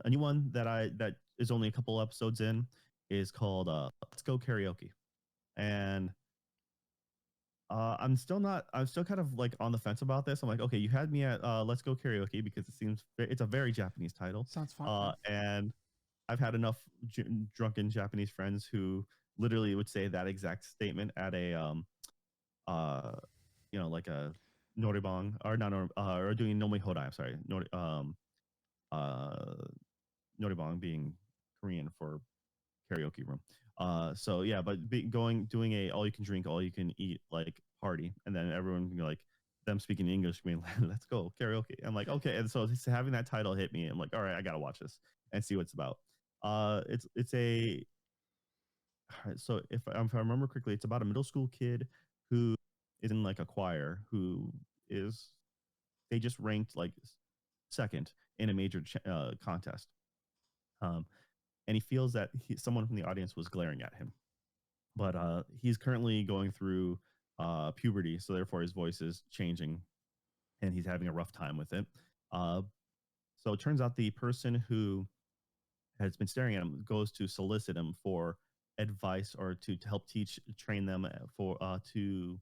a new one that is only a couple episodes in is called Let's Go Karaoke, and I'm still kind of like on the fence about this. I'm like, okay, you had me at Let's Go Karaoke because it's a very Japanese title. Sounds fun. Yeah. And I've had enough drunken Japanese friends who literally would say that exact statement at a uh like a noribang, or not or doing nomi hodai. I'm sorry, uh noribang being Korean for karaoke room. So yeah, but doing a all you can drink, all you can eat like party, and then everyone like them speaking English, being like, "Let's go karaoke." I'm like, okay, and so just having that title hit me. I'm like, all right, I gotta watch this and see what it's about. It's a so if I remember correctly, it's about a middle school kid who is in like a choir who is they just ranked like second in a major contest. Um, and he feels that someone from the audience was glaring at him, but he's currently going through puberty, so therefore his voice is changing, and he's having a rough time with it. Uh, so it turns out the person who has been staring at him goes to solicit him for advice or to help train them for to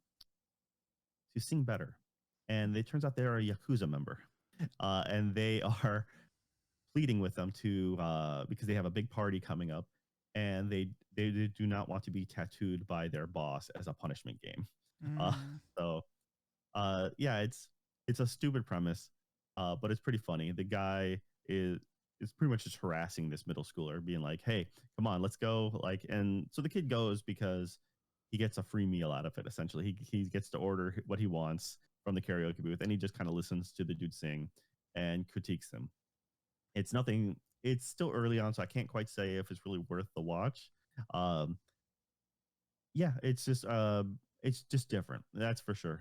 sing better. And it turns out they're a yakuza member, and they are pleading with them to because they have a big party coming up, and they do not want to be tattooed by their boss as a punishment game. Uh, Mm. so yeah, it's a stupid premise, but it's pretty funny. The guy is pretty much just harassing this middle schooler, being like, "Hey, come on, let's go!" Like, and so the kid goes because he gets a free meal out of it. Essentially, he gets to order what he wants from the karaoke booth, and he just kind of listens to the dude sing and critiques him. It's nothing. It's still early on, so I can't quite say if it's really worth the watch. Um, yeah, it's just different. That's for sure.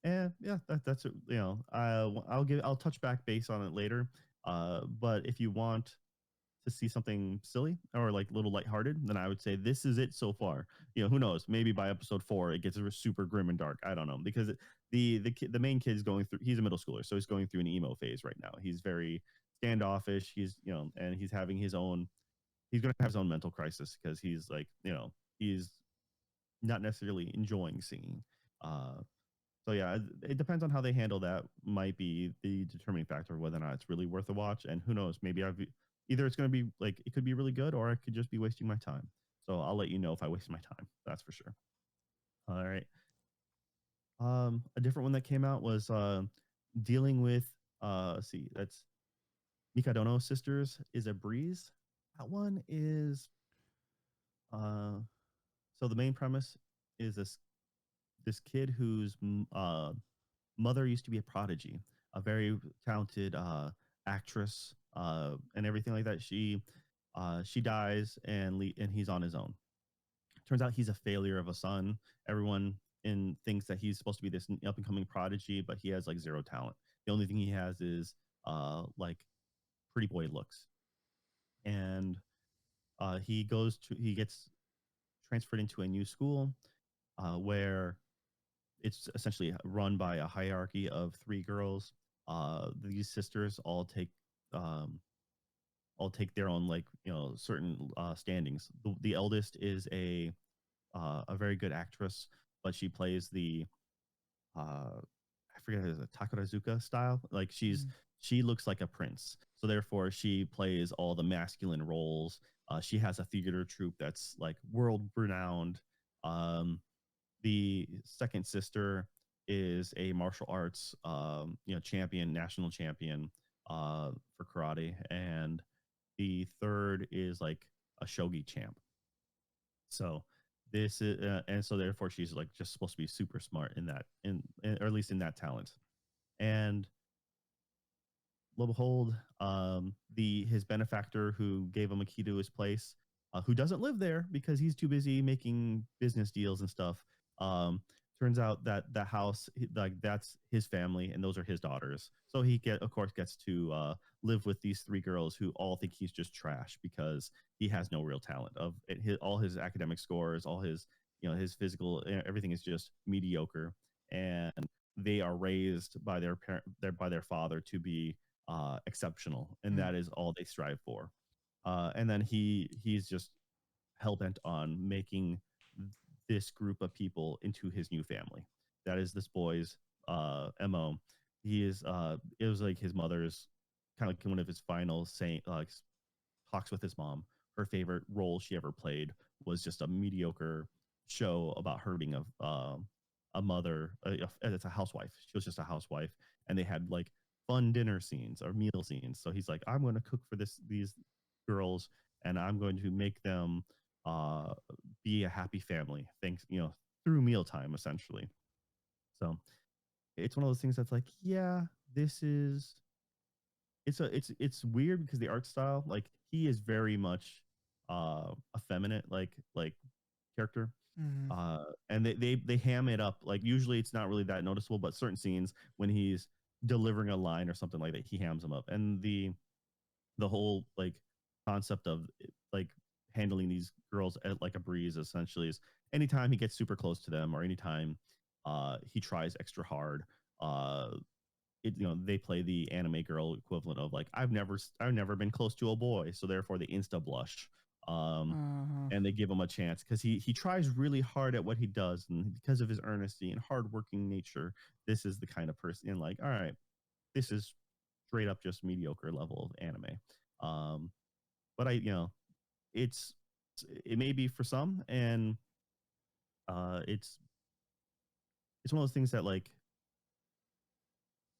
And yeah, that's I'll touch back base on it later. But if you want to see something silly or like a little lighthearted, then I would say this is it so far. Who knows? Maybe by episode 4 it gets super grim and dark. I don't know, because the main kid is going through. He's a middle schooler, so he's going through an emo phase right now. He's very standoffish. And he's having his own. He's going to have his own mental crisis because he's like, he's not necessarily enjoying singing. Uh, so yeah, it depends on how they handle that. Might be the determining factor of whether or not it's really worth a watch. And who knows? Maybe either it's going to be like it could be really good, or I could just be wasting my time. So I'll let you know if I waste my time. That's for sure. All right. A different one that came out was dealing with. Let's see, that's Mikadono Sisters is a breeze. That one is. Uh, so the main premise is this kid whose mother used to be a prodigy, a very talented actress, and everything like that. She dies, and he's on his own. Turns out he's a failure of a son. Everyone thinks that he's supposed to be this up and coming prodigy, but he has like zero talent. The only thing he has is like pretty boy looks, and he gets transferred into a new school where it's essentially run by a hierarchy of 3 girls. These sisters um, all take their own, like, certain standings. The eldest is a very good actress, but she plays the I forget it is a Takarazuka style. Like Mm. she looks like a prince, so therefore she plays all the masculine roles. She has a theater troupe that's like world renowned. Um, the second sister is a martial arts champion, national champion for karate, and the third is like a shogi champ. So this is and so therefore she's like just supposed to be super smart in that, or at least in that talent. And lo and behold, the his benefactor who gave him a key to his place, who doesn't live there because he's too busy making business deals and stuff. Um, Turns out that that house, like, that's his family, and those are his daughters. So of course, gets to live with these 3 girls who all think he's just trash because he has no real talent. All his academic scores, all his his physical, everything is just mediocre, and they are raised by by their father to be exceptional, and Mm. that is all they strive for. And then he's just hell bent on making this group of people into his new family. That is this boy's mo. He is it was like his mother's kind of like one of his final saying, talks with his mom. Her favorite role she ever played was just a mediocre show about her being a mother. It's a housewife. She was just a housewife, and they had like fun dinner scenes or meal scenes. So he's like, I'm going to cook for these girls, and I'm going to make them uh, be a happy family. Thanks, through mealtime essentially. So it's one of those things that's like, yeah, this is it's weird because the art style, like, he is very much effeminate, like character. Mm. And they ham it up. Like, usually it's not really that noticeable, but certain scenes when he's delivering a line or something like that, he hams them up. And the whole, like, concept of, like, handling these girls at like a breeze essentially is anytime he gets super close to them, or anytime he tries extra hard, uh they play the anime girl equivalent of like, I've never been close to a boy, so therefore they insta blush. um Uh-huh. and they give him a chance because he tries really hard at what he does, and because of his earnesty and hardworking nature, this is the kind of person, and like, all right, this is straight up just mediocre level of anime. But it's it may be for some, and it's one of those things that, like,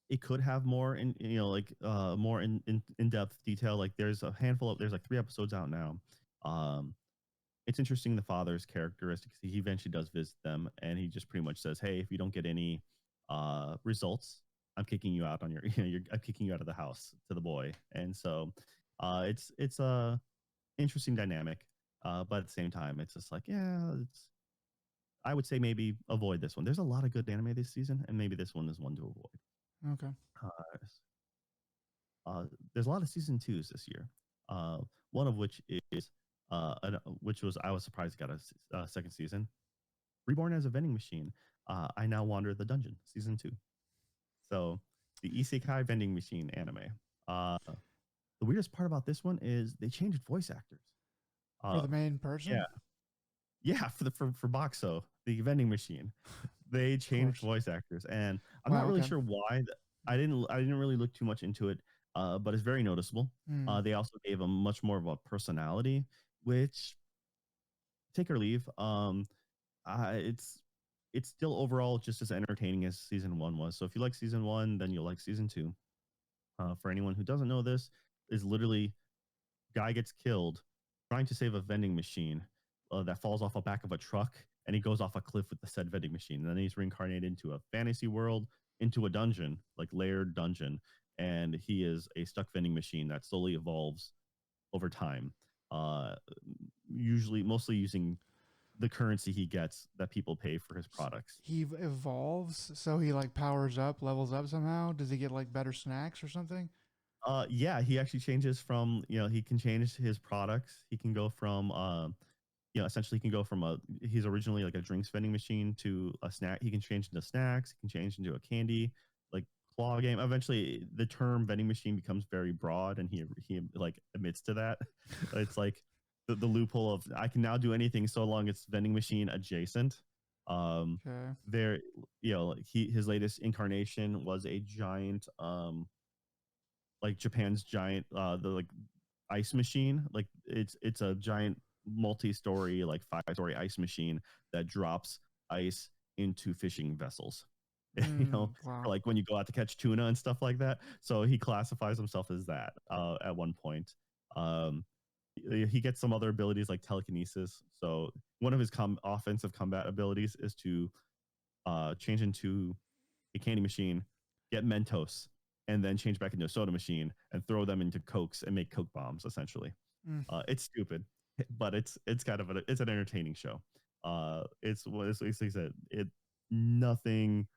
it could have more in, like, more in depth detail. Like, there's like 3 episodes out now. um it's interesting, the father's characteristics. He eventually does visit them, and he just pretty much says, hey, if you don't get any results, I'm kicking you out on your I'm kicking you out of the house, to the boy. And so it's a interesting dynamic, but at the same time, it's just like, yeah, I would say maybe avoid this one. There's a lot of good anime this season, and maybe this one is one to avoid. Okay. uh, uh, there's a lot of season twos this year. Uh, one of which is which was I was surprised it got a second season. Reborn as a vending machine. I now wander the dungeon. Season two. So the Isekai vending machine anime. Uh, the weirdest part about this one is they changed voice actors. For Uh, the main person? yeah, yeah, for Boxo, the vending machine, they Of changed course. voice actors, and I'm not Wow, really okay. sure why. I didn't really look too much into it, but it's very noticeable. Mm. They also gave him much more of a personality, which take or leave. It's still overall just as entertaining as season one was. So if you like season one, then you'll like season two. For anyone who doesn't know this, is literally guy gets killed trying to save a vending machine that falls off the back of a truck, and he goes off a cliff with the said vending machine. And then he's reincarnated into a fantasy world, into a dungeon, like layered dungeon, and he is a stuck vending machine that slowly evolves over time. Uh, Usually, mostly using the currency he gets that people pay for his products. He evolves, so he like powers up, levels up somehow. Does he get like better snacks or something? Yeah, he actually changes from, he can change his products. He can go from essentially he can go from he's originally like a drinks vending machine to a snack. He can change into snacks. He can change into a candy like claw game. Eventually, the term vending machine becomes very broad, and he like admits to that. It's like the loophole of I can now do anything so long it's vending machine adjacent. Um, Okay. there, like his latest incarnation was a giant like Japan's giant the like ice machine. Like it's a giant multi-story, like 5-story ice machine that drops ice into fishing vessels. For Wow. like when you go out to catch tuna and stuff like that. So he classifies himself as that at one point. Um, he gets some other abilities like telekinesis. So one of his offensive combat abilities is to change into a candy machine, get Mentos, and then change back into a soda machine and throw them into Cokes and make Coke bombs. Essentially, Mm. it's stupid, but it's kind of it's an entertaining show. It's what it's like I said. Nothing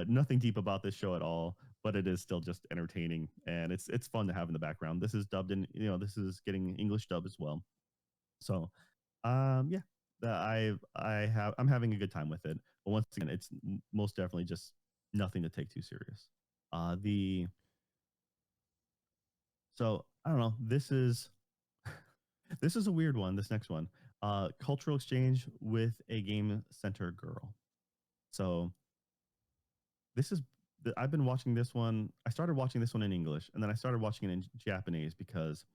nothing deep about this show at all, but it is still just entertaining, and it's fun to have in the background. This is dubbed in, this is getting English dub as well. So, yeah, I'm having a good time with it. But once again, it's most definitely just nothing to take too serious. The So I don't know. This is a weird one. This next one, cultural exchange with a game center girl. So this is I've been watching this one. I started watching this one in English, and then I started watching it in Japanese because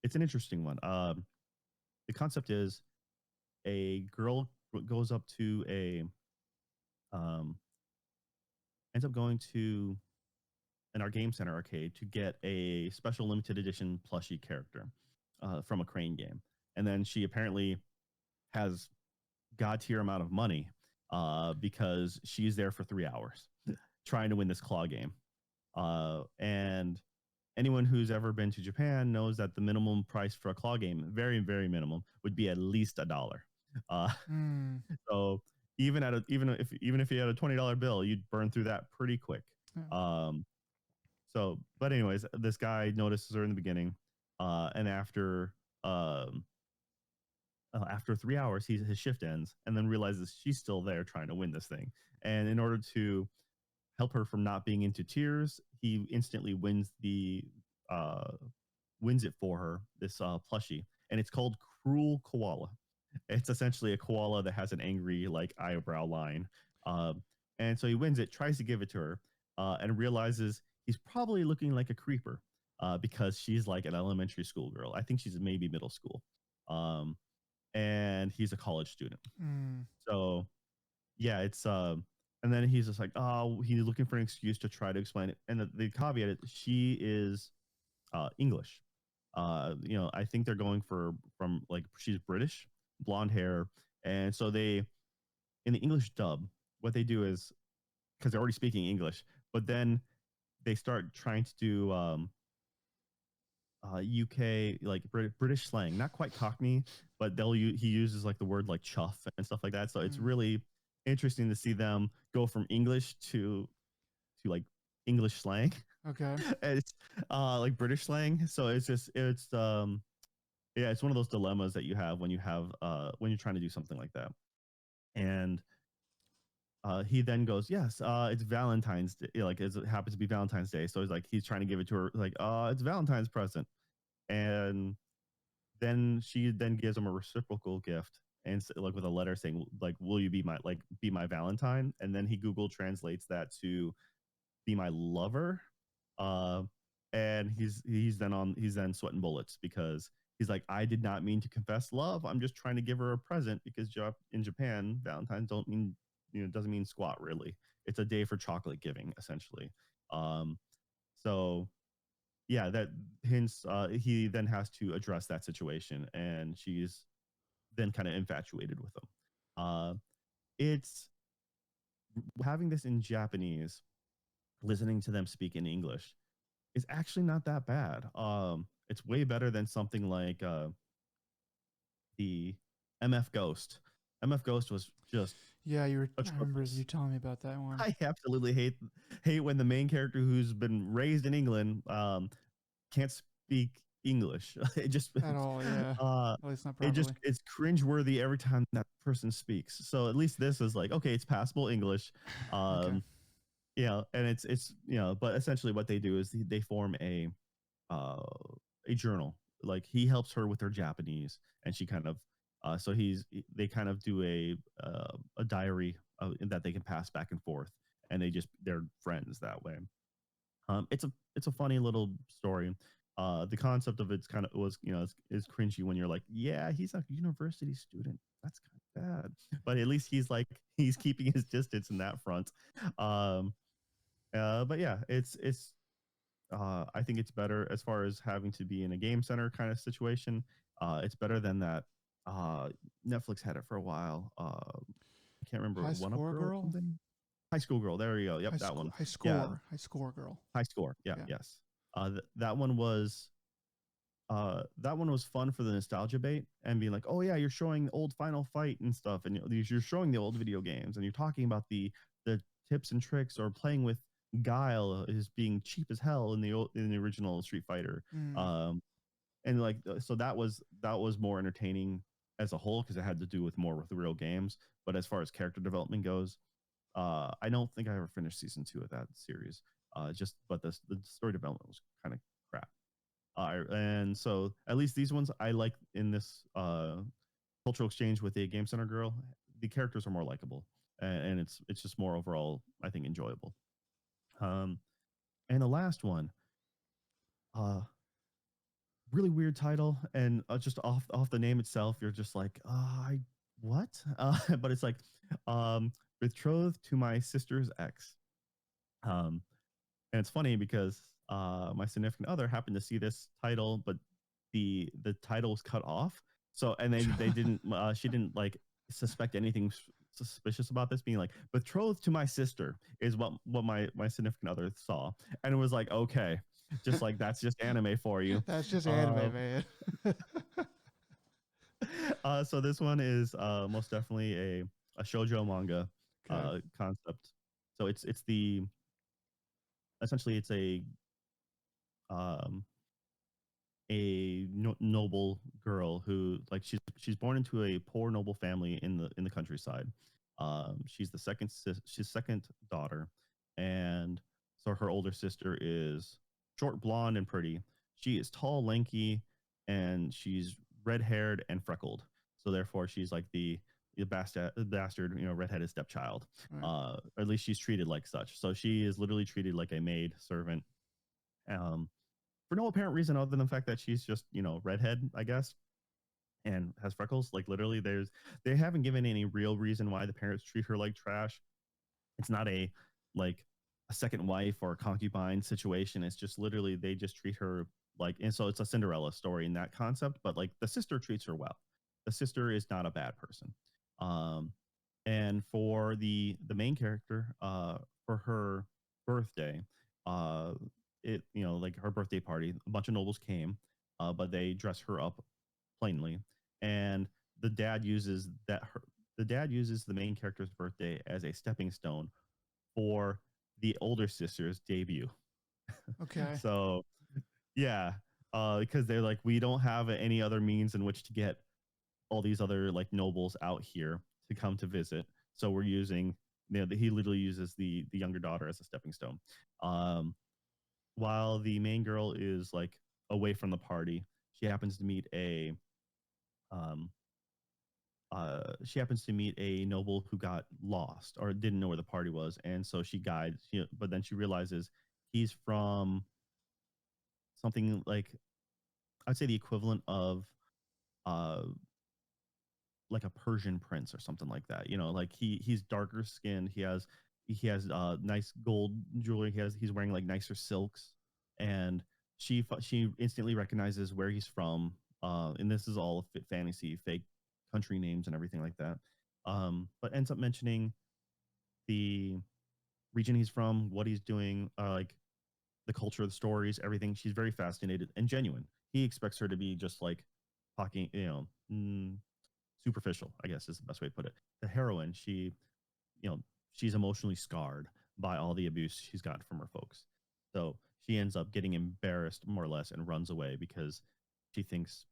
it's an interesting one. The concept is a girl goes up to um, ends up going to our game center arcade to get a special limited edition plushie character from a Crane game, and then she apparently has god tier amount of money because she's there for 3 hours trying to win this claw game. And anyone who's ever been to Japan knows that the minimum price for a claw game, very very minimum, would be at least $1. Uh, Mm. so even if you had a $20 bill, you'd burn through that pretty quick. Yeah. Um, but anyways, this guy notices her in the beginning, and after 3 hours, his shift ends, and then realizes she's still there trying to win this thing. And in order to help her from not being into tears, he instantly uh, wins it for her. This plushie, and it's called Cruel Koala. It's essentially a koala that has an angry like eyebrow line. And so he wins it, tries to give it to her, and realizes he's probably looking like a creeper because she's like an elementary school girl. I think she's maybe middle school. And he's a college student. Mm. So yeah, it's and then he's just like, oh, he's looking for an excuse to try to explain it. And the caveat is she is English. I think they're going from like she's British, blonde hair, and so they in the English dub, what they do is because they're already speaking English, but then they start trying to do UK like British slang, not quite Cockney, but he uses like the word like chuff and stuff like that. So it's Mm. really interesting to see them go from English to like English slang. Okay. And it's like British slang. So it's yeah, it's one of those dilemmas that you have when you have when you're trying to do something like that. And he then goes, yes, it's Valentine's Day. Like it happens to be Valentine's Day. So he's trying to give it to her like, it's Valentine's present. And then she then gives him a reciprocal gift and like with a letter saying like, will you be my Valentine? And then he Google translates that to be my lover. Uh, and he's then sweating bullets because he's like, I did not mean to confess love. I'm just trying to give her a present because in Japan, Valentine's don't mean doesn't mean squat really. It's a day for chocolate giving essentially. Um, so yeah, that hints. He then has to address that situation, and she's then kind of infatuated with him. It's having this in Japanese, listening to them speak in English is actually not that bad. It's way better than something like the MF Ghost. MF Ghost was just Yeah, you were. I remember you atrocious. telling me about that one. I absolutely hate when the main character who's been raised in England can't speak English. It just At all, yeah. uh At least not properly. it's cringeworthy every time that person speaks. So at least this is like, okay, it's passable English. Okay. And it's but essentially what they do is they form uh a journal. Like he helps her with her Japanese, and she kind of so they kind of do a diary that they can pass back and forth, and they're friends that way. It's a funny little story. The concept of it's kind of was is cringy when you're like, yeah, he's a university student. That's kind of bad, but at least he's keeping his distance in that front. Um, but yeah, it's I think it's better as far as having to be in a game center kind of situation. It's better than that. Uh, Netflix had it for a while. I can't remember, High One Up score Girl or girl. something. High School Girl. There you go. Yep, High that score. one. High Yeah, score. High score girl. High Score. Yeah, Yeah. yes. That one was fun for the nostalgia bait and being like, oh yeah, you're showing old Final Fight and stuff, and you're showing the old video games, and you're talking about the tips and tricks, or playing with Guile is being cheap as hell in the original Street Fighter. Mm. Um, and like so that was more entertaining as a whole because it had to do with more with the real games. But as far as character development goes, I don't think I ever finished season 2 of that series. But the story development was kind of crap. And so at least these ones I like in this cultural exchange with the Game Center girl. The characters are more likable, and it's just more overall, I think, enjoyable. Um, and the last one, uh, really weird title, and just off the name itself, you're just like, I what? But it's like, betrothed to my sister's ex. Um, and it's funny because my significant other happened to see this title, but the title was cut off. So and they didn't she didn't like suspect anything suspicious about this being like betrothed to my sister is what my significant other saw, and it was like, okay, just like that's just anime for you. That's just Uh, anime, man. so this one is most definitely a shoujo manga Okay. concept. So it's the essentially it's um noble girl who like she's born into a poor noble family in the countryside. She's second daughter, and so her older sister is short, blonde, and pretty. She is tall, lanky, and she's red haired and freckled. So therefore, she's like the bastard, redheaded stepchild. Right. Or at least she's treated like such. So she is literally treated like a maid servant. Um, for no apparent reason other than the fact that she's just redhead, I guess, and has freckles. Like literally, they haven't given any real reason why the parents treat her like trash. It's not like a second wife or a concubine situation. It's just literally they just treat her like, and so it's a Cinderella story in that concept. But like the sister treats her well. The sister is not a bad person. Um, and for the main character, for her birthday, uh, like her birthday party, a bunch of nobles came, but they dress her up plainly, and the dad uses the dad uses the main character's birthday as a stepping stone for the older sister's debut. Okay. So yeah, because they're like, we don't have any other means in which to get all these other like nobles out here to come to visit. So we're using, he literally uses the younger daughter as a stepping stone. Um, while the main girl is like away from the party, she happens to meet a um, she happens to meet a noble who got lost or didn't know where the party was, and so she guides. But then she realizes he's from something like, I'd say the equivalent of uh like a Persian prince or something like that. Like he's darker skinned. He has nice gold jewelry. He's wearing like nicer silks, and she instantly recognizes where he's from. And this is all fantasy, fake country names and everything like that. But ends up mentioning the region he's from, what he's doing, like the culture, the stories, everything. She's very fascinated and genuine. He expects her to be just like talking, superficial, I guess is the best way to put it. The heroine, you know, she's emotionally scarred by all the abuse she's got from her folks. So she ends up getting embarrassed more or less and runs away because she thinks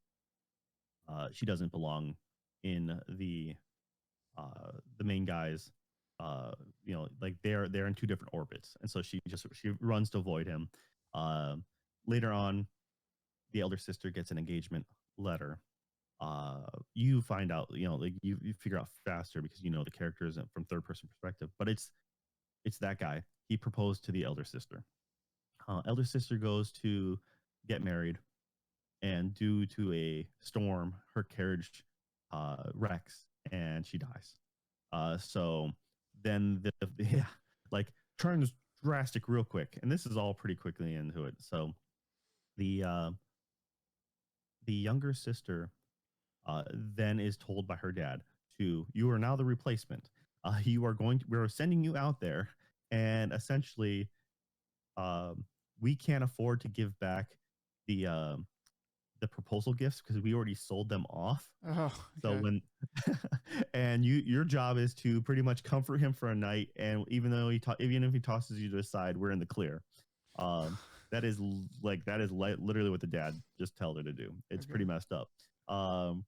she doesn't belong in the main guys. Like they're in two different orbits, and so she runs to avoid him. Uh, Later on, the elder sister gets an engagement letter. You find out, like you figure out faster because the character isn't from third person perspective, but it's that guy. He proposed to the elder sister. Elder sister goes to get married, and due to a storm, her carriage wrecks and she dies. So then yeah, like turns drastic real quick, and this is all pretty quickly into it. So the uh, the younger sister then is told by her dad to, you are now the replacement. We're sending you out there, and essentially, um, we can't afford to give back the the proposal gifts because we already sold them off. Oh, So okay. when and your job is to pretty much comfort him for a night, and even if he tosses you to the side, we're in the clear. Um, that is literally what the dad just told her to do. It's Okay. pretty messed up. Um,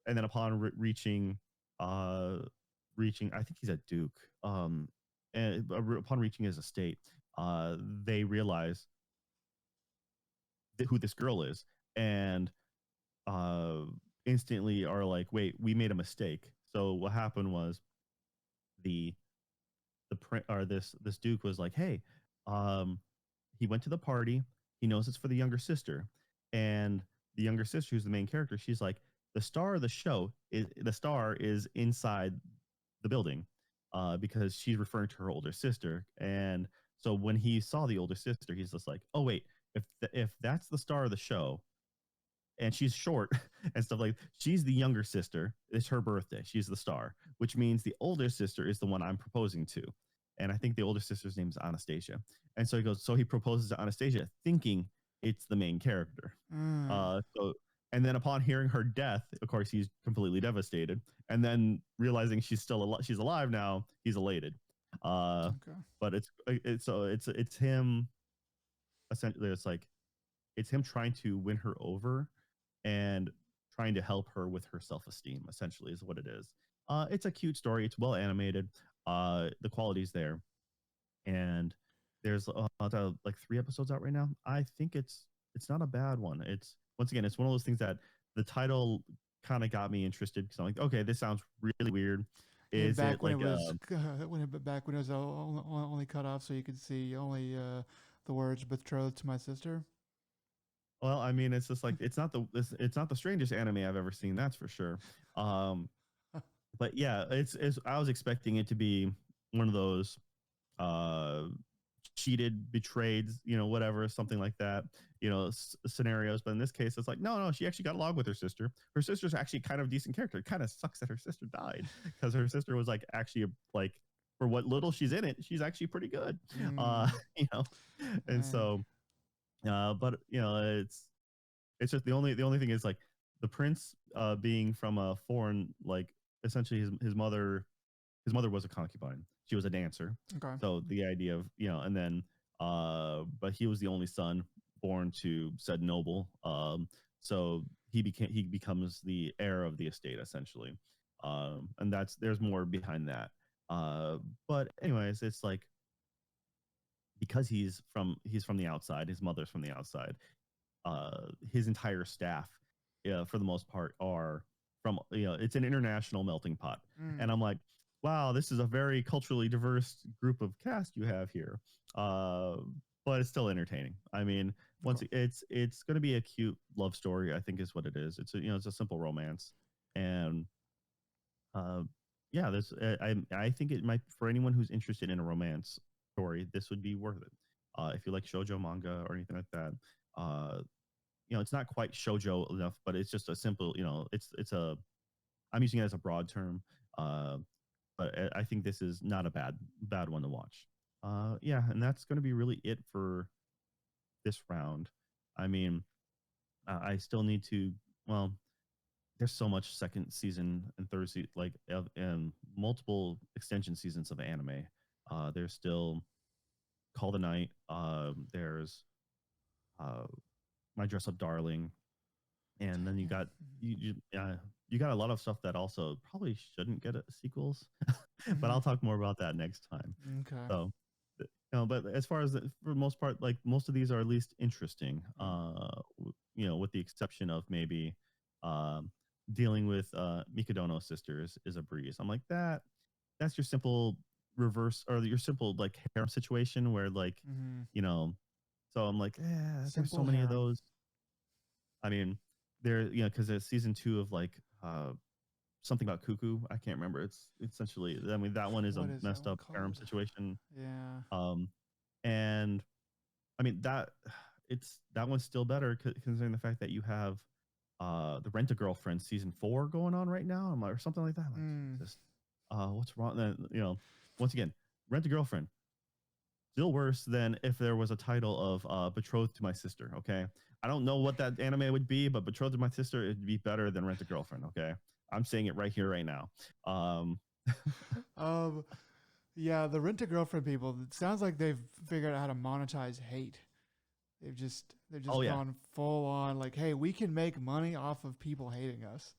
and then upon uh reaching, I think he's a duke, and upon reaching his estate, they realize who this girl is, and uh instantly are like, wait, we made a mistake. So what happened was, the this duke was like, hey, um he went to the party. He knows it's for the younger sister, and the younger sister, who's the main character, she's like, the star is inside the building, because she's referring to her older sister. And so when he saw the older sister, he's just like, oh wait, if that's the star of the show, and she's short and stuff, like, she's the younger sister. It's her birthday. She's the star, which means the older sister is the one I'm proposing to. And I think the older sister's name is Anastasia. And so he proposes to Anastasia, thinking it's the main character. Mm, And then upon hearing her death, of course, he's completely devastated. And then realizing she's alive now, he's elated. Uh, okay. but it's him. Essentially, it's him trying to win her over and trying to help her with her self-esteem, essentially, is what it is. It's a cute story. It's well animated. The quality's there, and there's like 3 episodes out right now. I think it's not a bad one. It's, once again, it's one of those things that the title kind of got me interested, because I'm like, okay, this sounds really weird. Yeah, Is it back when it like was back when it was only cut off, so you could see only the words "betrothed to my sister." well, I mean, it's just like, it's not the strangest anime I've ever seen, that's for sure. Um, but yeah, it's I was expecting it to be one of those uh cheated, betrayed, whatever, something like that, scenarios. But in this case, it's like, no, she actually got along with her sister's actually kind of a decent character. It kind of sucks that her sister died, because her sister was like, actually, like, for what little she's in it, she's actually pretty good. uh Mm, you know and man. so but it's just the only thing is, like, the prince being from a foreign, like, essentially his mother was a concubine. She was a dancer. Okay. So the idea of, and then but he was the only son born to said noble. So he becomes the heir of the estate essentially, and there's more behind that. But anyways, it's like because he's from the outside, his mother's from the outside. His entire staff, for the most part, are from it's an international melting pot, and I'm like, wow, this is a very culturally diverse group of cast you have here. Uh, but it's still entertaining. I mean, once it's going to be a cute love story, I think is what it is. It's a simple romance, and uh, yeah, this I think it might for anyone who's interested in a romance story, this would be worth it. If you like shoujo manga or anything like that, it's not quite shoujo enough, but it's just a simple, it's a I'm using it as a broad term, uh, but I think this is not a bad one to watch. Yeah, and that's going to be really it for this round. I mean, I still need to. Well, there's so much second season and third season, and multiple extension seasons of anime. There's still Call the Night. There's uh, My Dress Up Darling, and then you got a lot of stuff that also probably shouldn't get sequels, but I'll talk more about that next time. Okay. So, but as far as for the most part, like most of these are at least interesting. With the exception of maybe um, dealing with Mikadono sisters is a breeze. I'm like that's your simple reverse or your simple like harem situation where like you know. So I'm like, there's so many of those. I mean, because there's season 2 of like something about cuckoo. I can't remember. It's essentially, I mean, that one is What a is messed that one up harem called? situation. Yeah. And I mean that one's still better considering the fact that you have the Rent a Girlfriend season 4 going on right now, or something like that. Like, Jesus, what's wrong? Then once again, Rent a Girlfriend still worse than if there was a title of Betrothed to My Sister. Okay, I don't know what that anime would be, but Betrothed to My Sister it'd be better than Rent a Girlfriend. Okay, I'm saying it right here, right now. um, yeah, the Rent a Girlfriend people. It sounds like they've figured out how to monetize hate. They've just Oh yeah, gone full on like, hey, we can make money off of people hating us.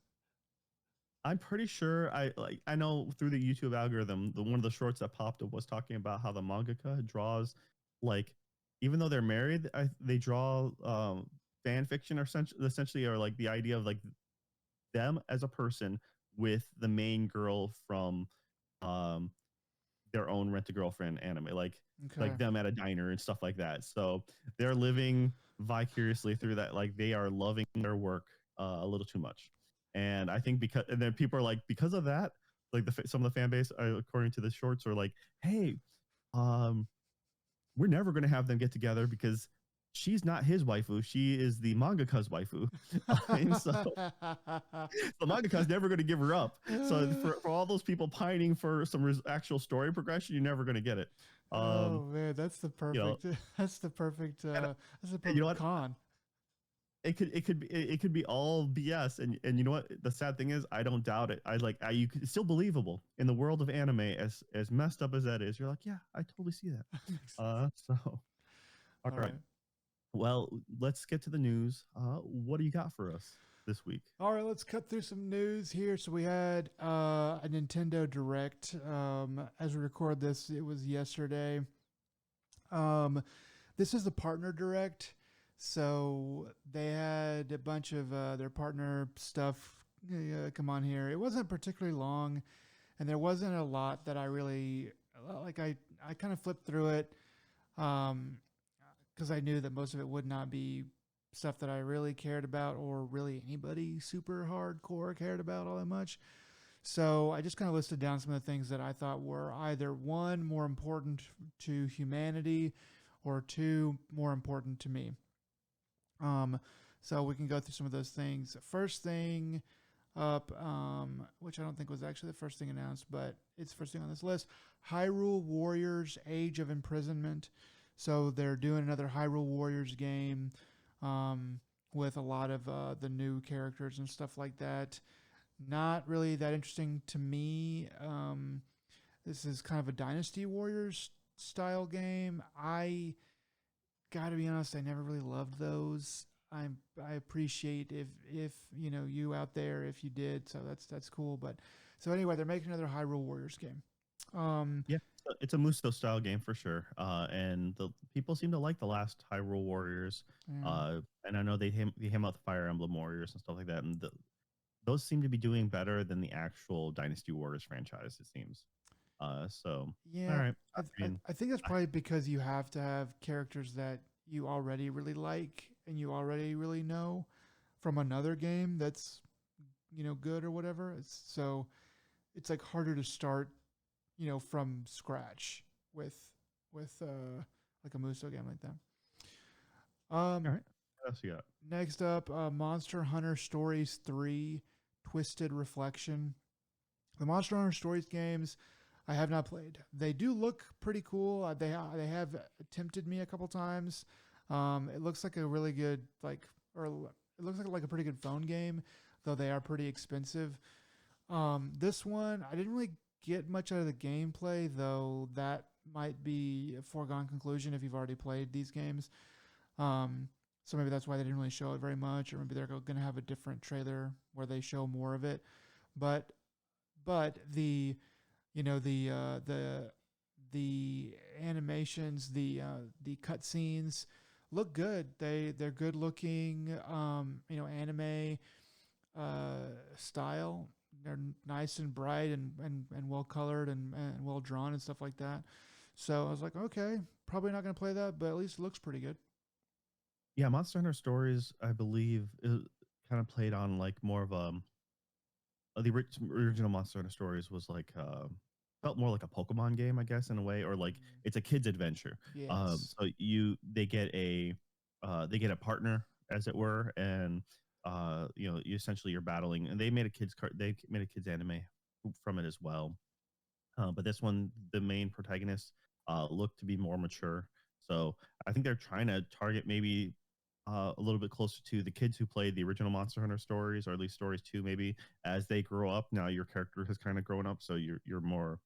I'm pretty sure I know through the YouTube algorithm, the one of the shorts that popped up was talking about how the mangaka draws like even though they're married, they draw fan fiction or essentially or like the idea of like them as a person with the main girl from um their own Rent a Girlfriend anime, Okay. like them at a diner and stuff like that. So they're living vicariously through that. Like they are loving their work a little too much, and I think and then people are like because of that, like some of the fan base, according to the shorts, are like, hey, um, we're never going to have them get together because she's not his waifu. She is the mangaka's waifu. And so the mangaka's never going to give her up. So for all those people pining for some actual story progression, you're never going to get it. Oh man, that's the You know, perfect. That's the perfect. and, That's the you know perfect what? con. It could be all BS, and you know what? The sad thing is, I don't doubt it. It's still believable in the world of anime, as messed up as that is. You're like, yeah, I totally see that. So all All right. right. Well, let's get to the news. What do you got for us this week? All right, let's cut through some news here. So we had a Nintendo Direct. As we record this, it was yesterday. Um, this is the partner direct. So they had a bunch of their partner stuff come on here. It wasn't particularly long, and there wasn't a lot that I really like. I kind of flipped through it because I knew that most of it would not be stuff that I really cared about or really anybody super hardcore cared about all that much. So I just kind of listed down some of the things that I thought were either one, more important to humanity, or two, more important to me. Um, so we can go through some of those things. First thing up, which I don't think was actually the first thing announced, but it's the first thing on this list. Hyrule Warriors: Age of Imprisonment. So they're doing another Hyrule Warriors game with a lot of the new characters and stuff like that. Not really that interesting to me. This is kind of a Dynasty Warriors style game. I gotta be honest, I never really loved those. I appreciate if you out there if you did, so that's cool. But so anyway, they're making another Hyrule Warriors game. Um, Yeah, it's a Musto style game for sure. And the people seem to like the last Hyrule Warriors. yeah, And I know they came out the Fire Emblem Warriors and stuff like that, and those seem to be doing better than the actual Dynasty Warriors franchise. It seems. So all yeah. right. I, I I mean, I think that's probably because you have to have characters that you already really like and you already really know from another game that's good or whatever. It's like harder to start from scratch with like a Muso game like that. all Um, right. What else you got? Next up, Monster Hunter Stories 3 Twisted Reflection. The Monster Hunter Stories games I have not played. They do look pretty cool. They have tempted me a couple times. It looks like a really good or it looks like a pretty good phone game, though they are pretty expensive. This one I didn't really get much out of the gameplay, though that might be a foregone conclusion if you've already played these games. Um, so maybe that's why they didn't really show it very much, or maybe they're going to have a different trailer where they show more of it. But the the animations, the cutscenes look good. They're good looking. Anime style. They're nice and bright and well colored and well drawn and stuff like that. So I was like, okay, probably not going to play that, but at least it looks pretty good. Yeah, Monster Hunter Stories, I believe, kind of played on like more of the original Monster Hunter Stories was like felt more like a Pokemon game, I guess, in a way, or like Mm, it's a kid's adventure. yes. So they get a partner, as it were, and you essentially you're battling, and they made a kids anime from it as well. But this one, the main protagonist looked to be more mature. So I think they're trying to target maybe a little bit closer to the kids who played the original Monster Hunter stories, or at least stories two, maybe as they grow up. Now your character has kind of grown up, so you're more,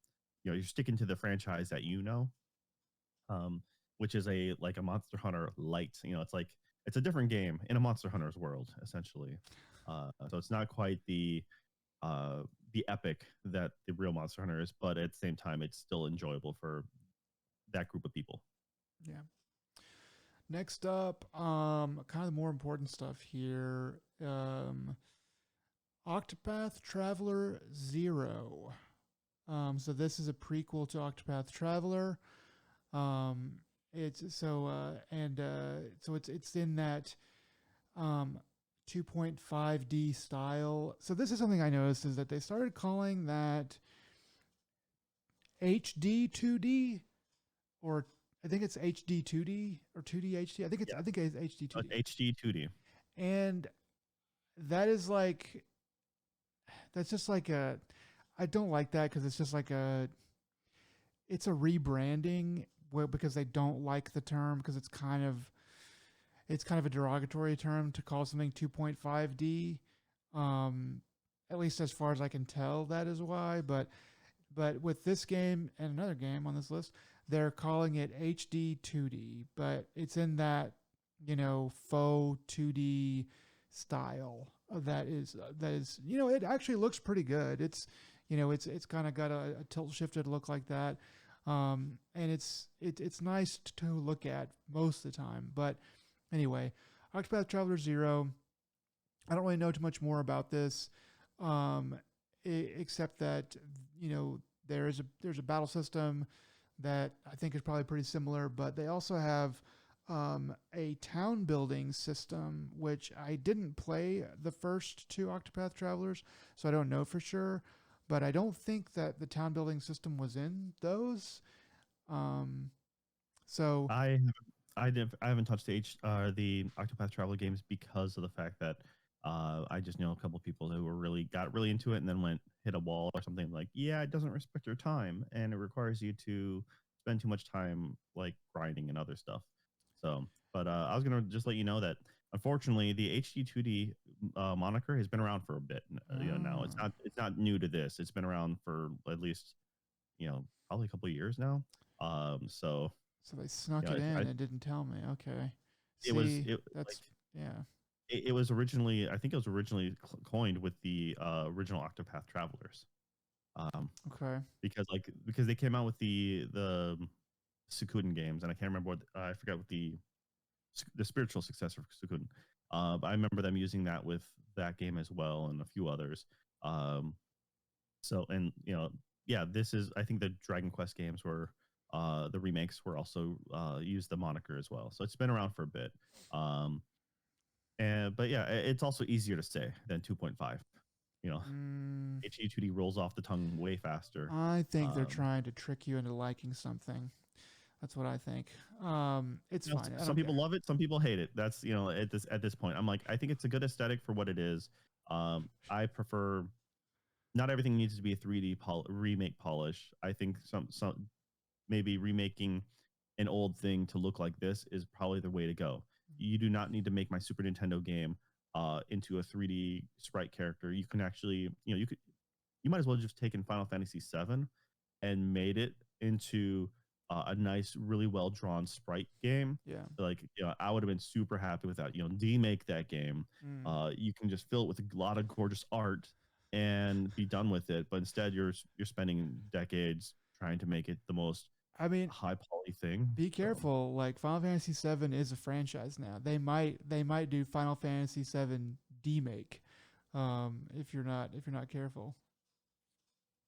you're sticking to the franchise that you know, um, which is a like a Monster Hunter light. It's like it's a different game in a Monster Hunter's world, essentially. So it's not quite uh, the epic that the real Monster Hunter is, but at the same time, it's still enjoyable for that group of people. Yeah. Next up, kind of the more important stuff here. Octopath Traveler Zero. So this is a prequel to Octopath Traveler. Um, it's so and so it's in that um 2.5D style. So this is something I noticed is that they started calling that HD 2D, or I think it's HD 2D or 2D HD. Yeah, I think it's HD 2D. HD 2D. And that is like that's just like a I don't like that because it's just like it's a rebranding because they don't like the term because it's kind of a derogatory term to call something 2.5D. Um, at least as far as I can tell, that is why. But with this game and another game on this list, they're calling it HD 2D, but it's in that faux 2D style that is it actually looks pretty good. It's kind of got a tilt shifted look like that, and it's nice to look at most of the time. But anyway, Octopath Traveler Zero. I don't really know too much more about this, um, except that there's a battle system that I think is probably pretty similar, but they also have a town building system, which I didn't play the first two Octopath Travelers, so I don't know for sure. But I don't think that the town building system was in those. Um, so I haven't, I haven't touched the Octopath Traveler games because of the fact that I just know a couple people who got really into it and then went hit a wall or something like, yeah, it doesn't respect your time and it requires you to spend too much time like grinding and other stuff. So, but I was gonna just let you know that unfortunately the HD2D moniker has been around for a bit. Now it's not new to this. It's been around for at least probably a couple of years now. So So they snuck yeah, it in I and didn't tell me. Okay. it was See, it like that's yeah. it was originally, I think it was originally coined with the original Octopath Travelers. Um, Okay. because they came out with the Suikoden games, and I can't remember what I forgot what the spiritual successor of Suikoden. But I remember them using that with that game as well, and a few others. Um, so and yeah, this is, I think the Dragon Quest games were the remakes were also used the moniker as well. So it's been around for a bit. Um, and but yeah, it's also easier to say than 2.5. You know, Mm, HE2D rolls off the tongue way faster. I think they're Um, trying to trick you into liking something. That's what I think. It's fine. I some don't people care. love it, some people hate it. That's, at this point, I'm like, I think it's a good aesthetic for what it is. I prefer, not everything needs to be a 3D remake polish. I think some maybe remaking an old thing to look like this is probably the way to go. You do not need to make my Super Nintendo game into a 3D sprite character. You can actually, you might as well just taken Final Fantasy VII and made it into a nice, really well drawn sprite game. Yeah. Like, I would have been super happy with that. Demake that game. Mm. You can just fill it with a lot of gorgeous art and be done with it. But instead, you're spending decades trying to make it the most I mean, high poly thing. be So careful. Like Final Fantasy VII is a franchise now. They might do Final Fantasy VII demake, if you're not careful.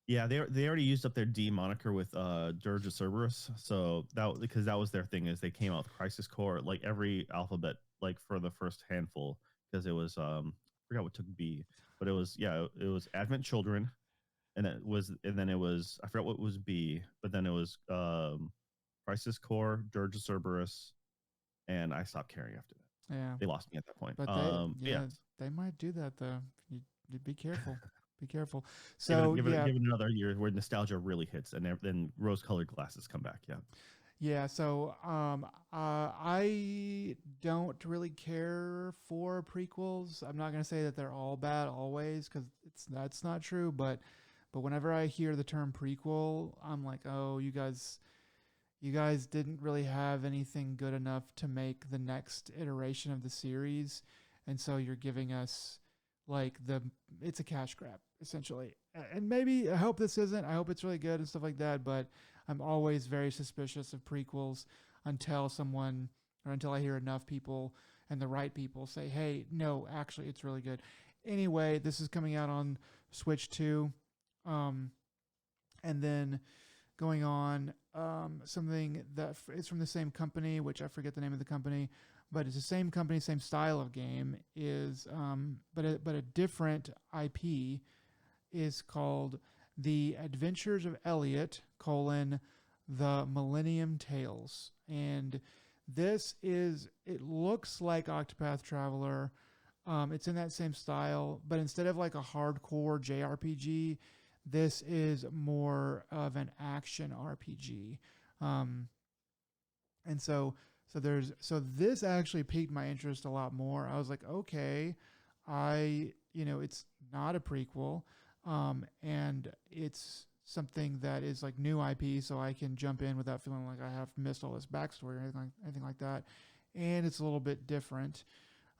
yeah, they already used up their D moniker with Dirge of Cerberus. So because that was their thing, is they came out with Crisis Core like every alphabet, like for the first handful, because it was I forgot what took B, but it was Advent Children, and then it was, I forgot what was B, but then it was Crisis Core, Dirge of Cerberus, and I stopped caring after that. Yeah. They lost me at that point. But they, Yes, yeah, they might do that though. You be careful. Be careful. give it So give it yeah, give it another year where nostalgia really hits, and then rose-colored glasses come back. Yeah. yeah. So I don't really care for prequels. I'm not gonna say that they're all bad always, because that's not true. But whenever I hear the term prequel, I'm like, oh, you guys didn't really have anything good enough to make the next iteration of the series, and so you're giving us like it's a cash grab essentially. And maybe I hope this isn't. I hope it's really good and stuff like that, but I'm always very suspicious of prequels until someone or until I hear enough people and the right people say, "Hey, no, actually it's really good." Anyway, this is coming out on Switch 2. Um and then going on, something that is from the same company, which I forget the name of the company, but it's the same company, same style of game, is but a different IP, is called The Adventures of Elliot: The Millennium Tales. And it looks like Octopath Traveler. It's in that same style, but instead of like a hardcore JRPG, this is more of an action RPG. Um, and so this actually piqued my interest a lot more. I was like, okay, it's not a prequel, and it's something that is like new IP, so I can jump in without feeling like I have missed all this backstory or anything like that. And it's a little bit different.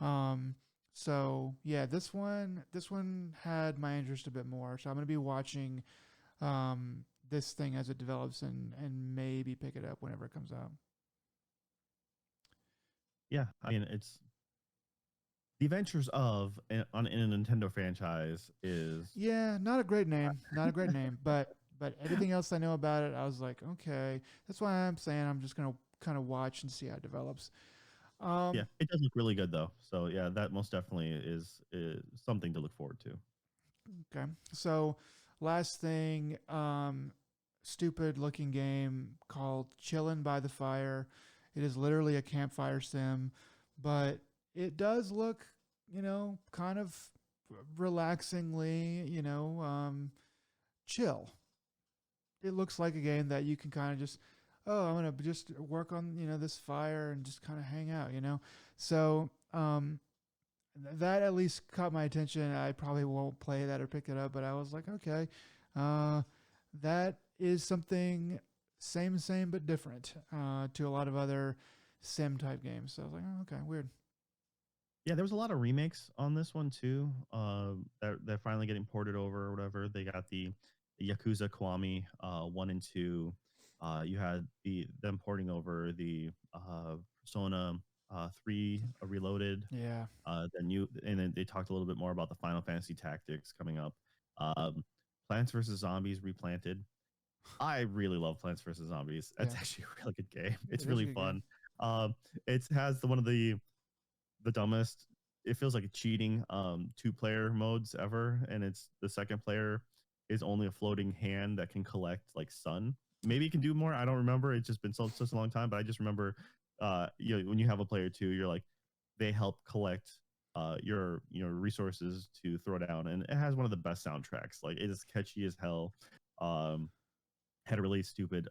Um, so yeah, this one had my interest a bit more. So I'm gonna be watching this thing as it develops, and maybe pick it up whenever it comes out. Yeah, I mean, it's the adventures of in a Nintendo franchise is Yeah, not a great name, not a great name, but everything else I know about it, I was like, okay. That's why I'm saying I'm just gonna kind of watch and see how it develops. yeah, Um, it does look really good though. So yeah, that most definitely is something to look forward to. okay, so last thing, stupid looking game called Chillin' by the Fire. It is literally a campfire sim, but it does look, kind of relaxingly, chill. It looks like a game that you can kind of just, oh, I'm gonna just work on this fire and just kind of hang out. So that at least caught my attention. I probably won't play that or pick it up, but I was like, okay, uh, that is something same but different to a lot of other sim type games. So I was like, oh, okay, weird. Yeah, there was a lot of remakes on this one too. They're finally getting ported over or whatever. They got the Yakuza Kiwami 1 and 2. You had them porting over the Persona 3 Reloaded. Yeah, Then they talked a little bit more about the Final Fantasy Tactics coming up. Um, Plants vs Zombies Replanted. I really love Plants vs Zombies. It's yeah, actually a really good game. It's it is a really good game. fun. It has one of the dumbest, it feels like a cheating 2-player modes ever, and it's the second player is only a floating hand that can collect like sun. Maybe you can do more, I don't remember, it's just been such a long time, but I just remember when you have a player 2, you're like, they help collect your resources to throw down, and it has one of the best soundtracks. Like, it is catchy as hell. um had a really stupid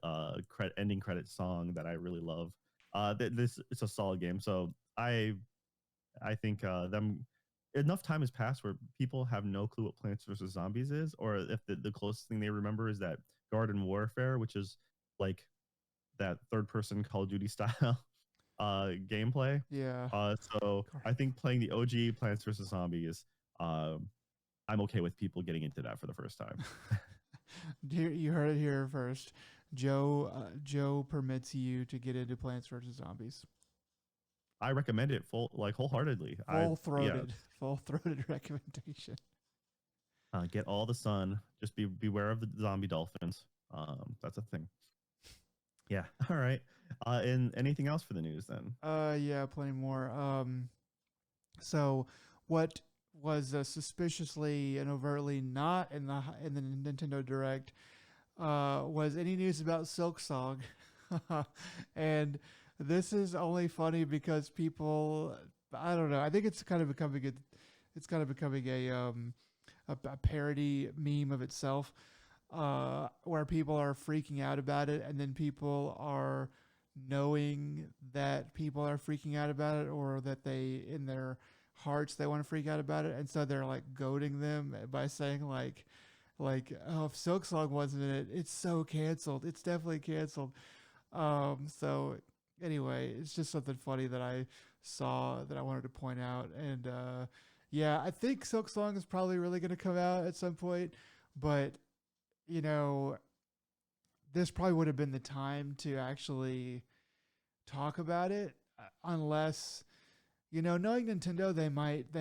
ending credit song that I really love. This it's a solid game. So I think them enough time has passed where people have no clue what Plants vs Zombies is, or if the closest thing they remember is that Garden Warfare, which is like that third person Call of Duty style gameplay. Yeah. So I think playing the OG Plants vs Zombies, I'm okay with people getting into that for the first time. You heard it here first. Joe permits you to get into Plants vs Zombies. I recommend it wholeheartedly. Full Yeah, throated, full throated recommendation. get all the sun. Just beware of the zombie dolphins. That's a thing. Yeah. All right. And anything else for the news then? Yeah, plenty more. So what was suspiciously and overtly not in the Nintendo Direct was any news about Silk Song, and this is only funny because people, I don't know, I think it's kind of becoming a parody meme of itself, where people are freaking out about it, and then people are knowing that people are freaking out about it, or that they in their hearts they want to freak out about it, and so they're like goading them by saying oh, if Silk Song wasn't in it, it's so canceled. It's definitely canceled. So anyway, it's just something funny that I saw that I wanted to point out. And yeah, I think Silk Song is probably really going to come out at some point, but you know, this probably would have been the time to actually talk about it, unless knowing Nintendo, they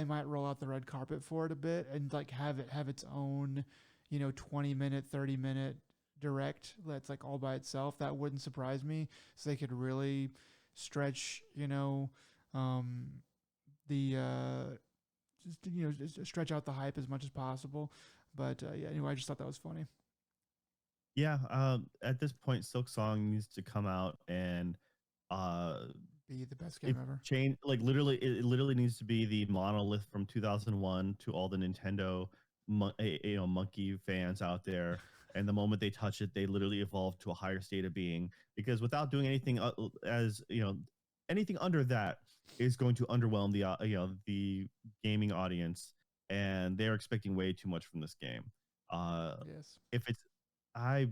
might roll out the red carpet for it a bit and like have it have its own 20-minute, 30-minute direct that's like all by itself. That wouldn't surprise me. So they could really stretch um the just stretch out the hype as much as possible. But yeah, anyway, I just thought that was funny. Yeah. At this point, Silk Song needs to come out and uh Be the best game it ever. change like literally it literally needs to be the monolith from 2001 to all the Nintendo monkey fans out there, and the moment they touch it they literally evolve to a higher state of being, because without doing anything as anything under that is going to underwhelm the gaming audience, and they're expecting way too much from this game. uh Yes. if it's I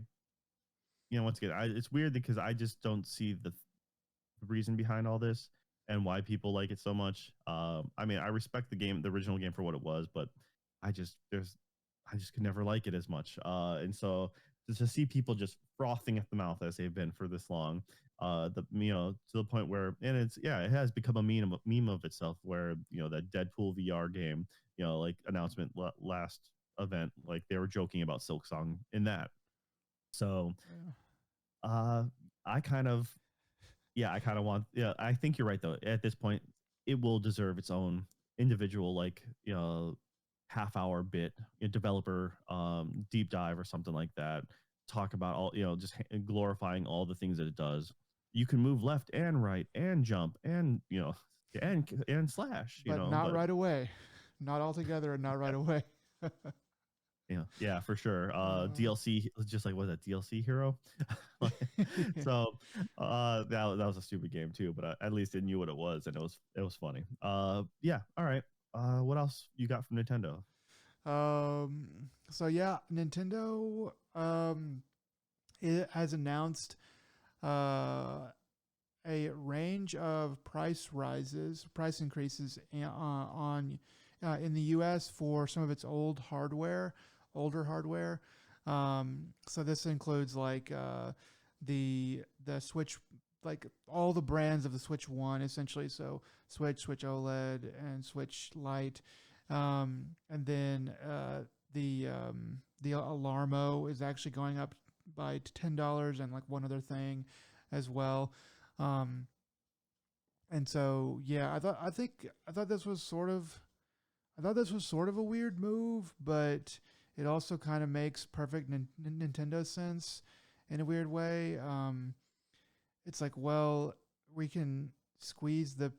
once again, it's weird because I just don't see the reason behind all this and why people like it so much. I mean, I respect the original game for what it was, but I just could never like it as much. And so to see people just frothing at the mouth as they've been for this long, to the point where, and it has become a meme of itself, where that Deadpool VR game, like announcement last event, like they were joking about Silk Song in that. So, Yeah. uh, I kind of I kind of want. Yeah, I think you're right though. At this point, it will deserve its own individual, like half-hour bit, developer deep dive or something like that. Talk about all just glorifying all the things that it does. You can move left and right and jump and and slash. But not But right away. Not all together and not right away. yeah, for sure. Uh, DLC, just like, was that DLC Hero? So that was a stupid game too, but at least it knew what it was, and it was funny. Yeah, all right. What else you got from Nintendo? so yeah, Nintendo it has announced uh, a range of price increases on in the U.S. for some of its older hardware. So this includes like the Switch, like all the brands of the Switch One, essentially. So Switch OLED, and Switch Lite, and then the Alarmo is actually going up by $10, and like one other thing as well. Um, and so yeah, I thought this was sort of a weird move, but it also kind of makes perfect Nintendo sense in a weird way. It's like, well, we can squeeze the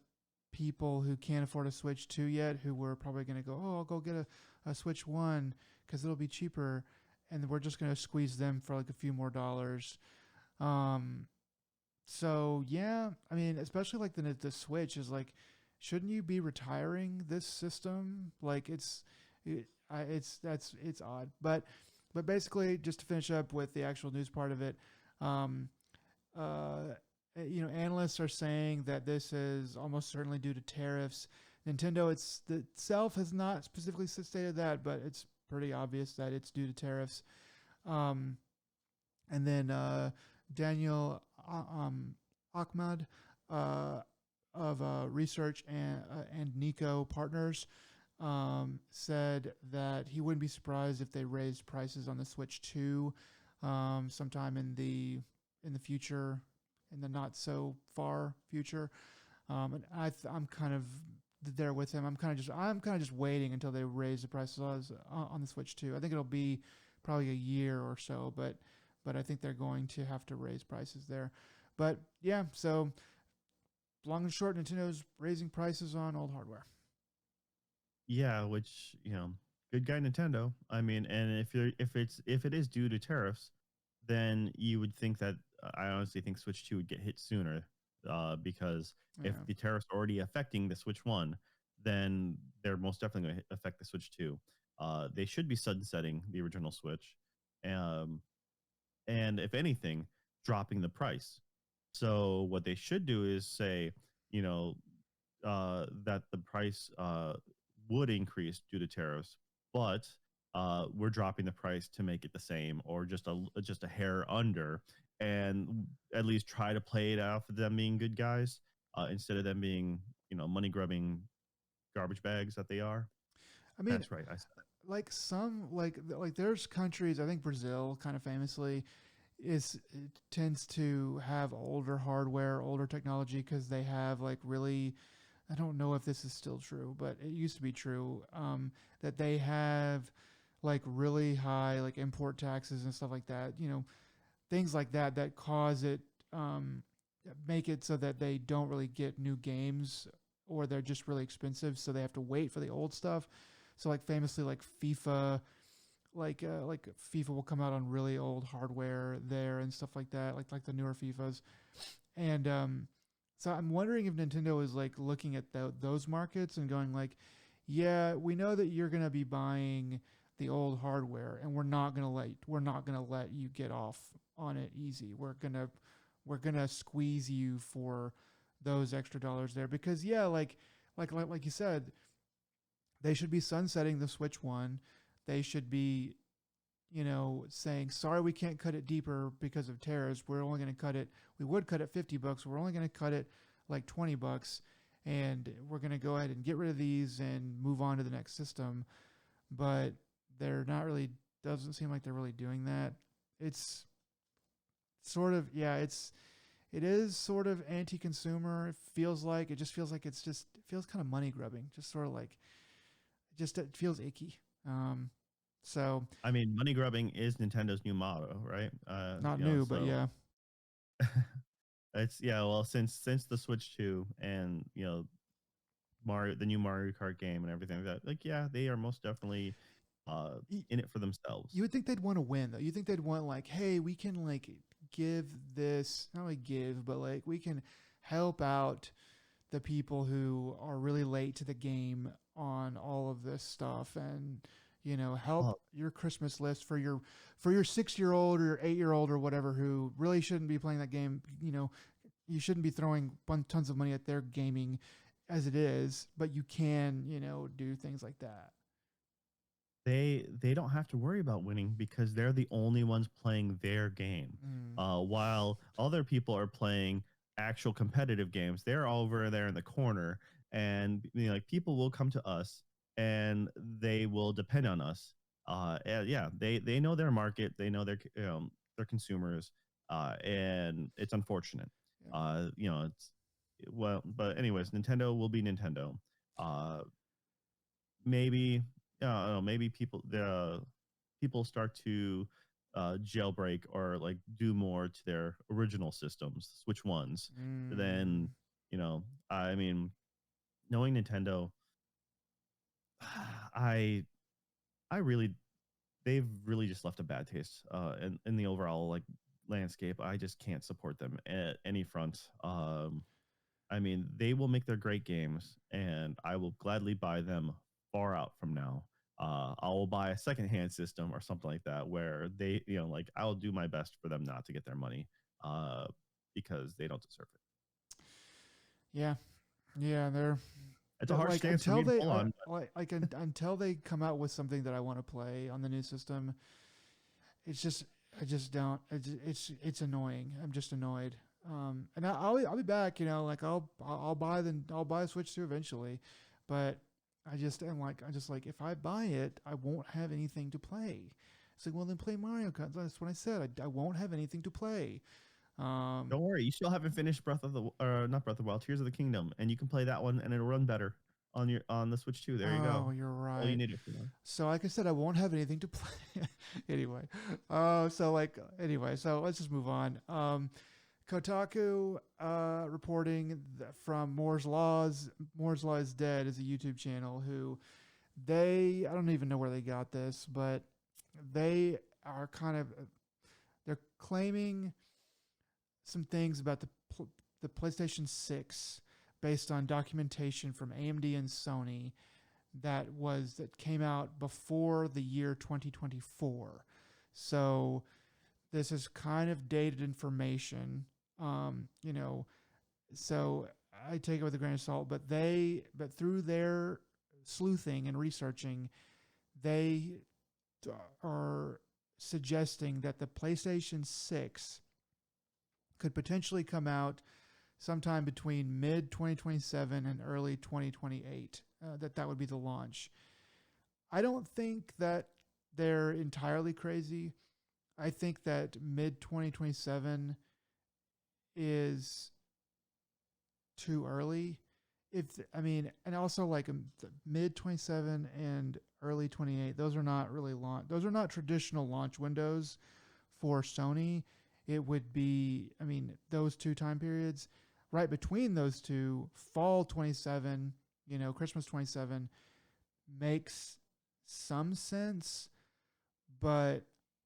people who can't afford a Switch 2 yet, who were probably going to go, oh, I'll go get a Switch 1 because it'll be cheaper. And we're just going to squeeze them for like a few more dollars. Um, so yeah, I mean, especially like the Switch is like, shouldn't you be retiring this system? Like it's odd, but basically, just to finish up with the actual news part of it, um, analysts are saying that this is almost certainly due to tariffs. Nintendo itself has not specifically stated that, but it's pretty obvious that it's due to tariffs. Um, and then Daniel Ahmad uh, of Research and Nico Partners said that he wouldn't be surprised if they raised prices on the Switch 2 sometime in the future, in the not so far future. And I'm kind of there with him. I'm kind of just waiting until they raise the prices on the Switch 2. I think it'll be probably a year or so, but I think they're going to have to raise prices there. But yeah, so long and short, Nintendo's raising prices on old hardware. Yeah, which good guy Nintendo. I mean, and if it is due to tariffs, then you would think that I honestly think Switch 2 would get hit sooner, because if Yeah. the tariffs are already affecting the Switch 1, then they're most definitely going to affect the Switch 2. They should be sunsetting the original Switch, um, and if anything, dropping the price. So what they should do is say, you know, that the price would increase due to tariffs, but we're dropping the price to make it the same or just a hair under, and at least try to play it off of them being good guys, instead of them being money grubbing garbage bags that they are. I mean, That's right. I said like there's countries, I think Brazil kind of famously it tends to have older hardware, older technology, because they have like really, I don't know if this is still true, but it used to be true, that they have like really high like import taxes and stuff like that. Things like that that cause it, um, make it so that they don't really get new games, or they're just really expensive, so they have to wait for the old stuff. So like famously, like FIFA, like FIFA will come out on really old hardware there and stuff like that, like the newer FIFAs. And so I'm wondering if Nintendo is like looking at those markets and going like, yeah, we know that you're gonna be buying the old hardware, and we're not gonna let you get off on it easy. We're gonna squeeze you for those extra dollars there, because yeah, like you said, they should be sunsetting the Switch One. They should be, saying, sorry, we can't cut it deeper because of tariffs. We're only going to cut it. We would cut it $50. We're only going to cut it like $20, and we're going to go ahead and get rid of these and move on to the next system. But they're not really. Doesn't seem like they're really doing that. It's sort of, yeah. It is sort of anti-consumer. It just feels like it feels kind of money grubbing. Just sort of like, just it feels icky. So I mean, money grubbing is Nintendo's new motto, right? not new, but So yeah. it's yeah. Well, since the Switch 2 and Mario, the new Mario Kart game and everything like that, like yeah, they are most definitely in it for themselves. You would think they'd want to win, though. You think they'd want like, hey, we can like give this, not like give, but like we can help out the people who are really late to the game on all of this stuff, and Help Oh, your Christmas list for your 6-year old or your 8-year old or whatever who really shouldn't be playing that game. You shouldn't be throwing tons of money at their gaming as it is, but you can, do things like that. they don't have to worry about winning because they're the only ones playing their game. Mm. While other people are playing actual competitive games, they're over there in the corner, and like people will come to us and they will depend on us. And yeah, they know their market, they know their consumers, and it's unfortunate. Yeah. It's well, but anyways, Nintendo will be Nintendo. Uh, maybe I don't know, maybe people start to jailbreak or like do more to their original systems, switch ones. Then Mm. I mean, knowing Nintendo, I I really they've really just left a bad taste in the overall like landscape. I just can't support them at any front. I mean, they will make their great games, and I will gladly buy them far out from now. I will buy a secondhand system or something like that, where they, like I'll do my best for them not to get their money, uh, because they don't deserve it. Yeah. Yeah. It's a They're harsh like stance for until me to they pull on. until they come out with something that I want to play on the new system. It's just I just don't. It's annoying. I'm just annoyed. And I'll be back. Like I'll buy a Switch 2 eventually, but I just like if I buy it, I won't have anything to play. It's like, well, then play Mario Kart. That's what I said. I won't have anything to play. Um, Don't worry, you still haven't finished Breath of the not Breath of the Wild, Tears of the Kingdom, and you can play that one, and it'll run better on the Switch too. There you go. oh, you're All you right. need it for. So like I said, I won't have anything to play anyway. So let's just move on. Kotaku reporting from Moore's Law is Dead is a YouTube channel who I don't even know where they got this, but they are kind of they're claiming some things about the PlayStation 6 based on documentation from AMD and Sony that came out before the year 2024. So this is kind of dated information. Um, you know, so I take it with a grain of salt, but through their sleuthing and researching, they are suggesting that the PlayStation 6 could potentially come out sometime between mid 2027 and early 2028. That would be the launch. I don't think that they're entirely crazy. I think that mid 2027 is too early. If I mean, and also like mid 27 and early 28, those are not really launch. Those are not traditional launch windows for Sony. It would be, I mean, those two time periods. Right between those two, fall 27, Christmas 27 makes some sense, but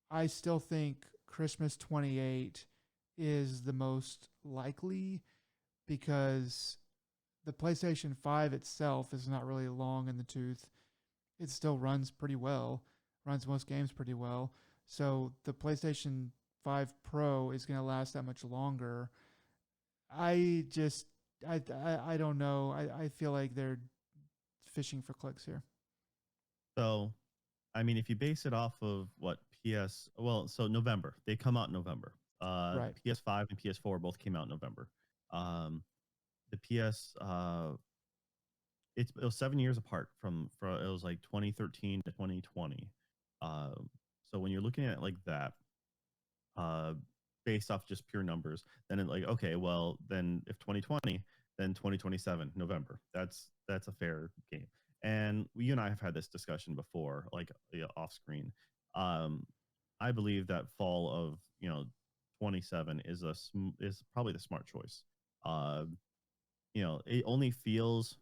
I still think Christmas 28 is the most likely because the PlayStation 5 itself is not really long in the tooth. It still runs pretty well, runs most games pretty well. So the PlayStation 5 Pro is going to last that much longer. I just, I don't know. I feel like they're fishing for clicks here. So, I mean, if you base it off of what well, so November, they come out in November. Right. PS5 and PS4 both came out in November. Um, the PS, it was 7 years apart from it was like 2013 to 2020. Um, so when you're looking at it like that, uh, based off just pure numbers, then it like okay, well then if 2020, then 2027 November. That's a fair game. And you and I have had this discussion before, like off screen. Um, I believe that fall of 27 is probably the smart choice. Uh, it only feels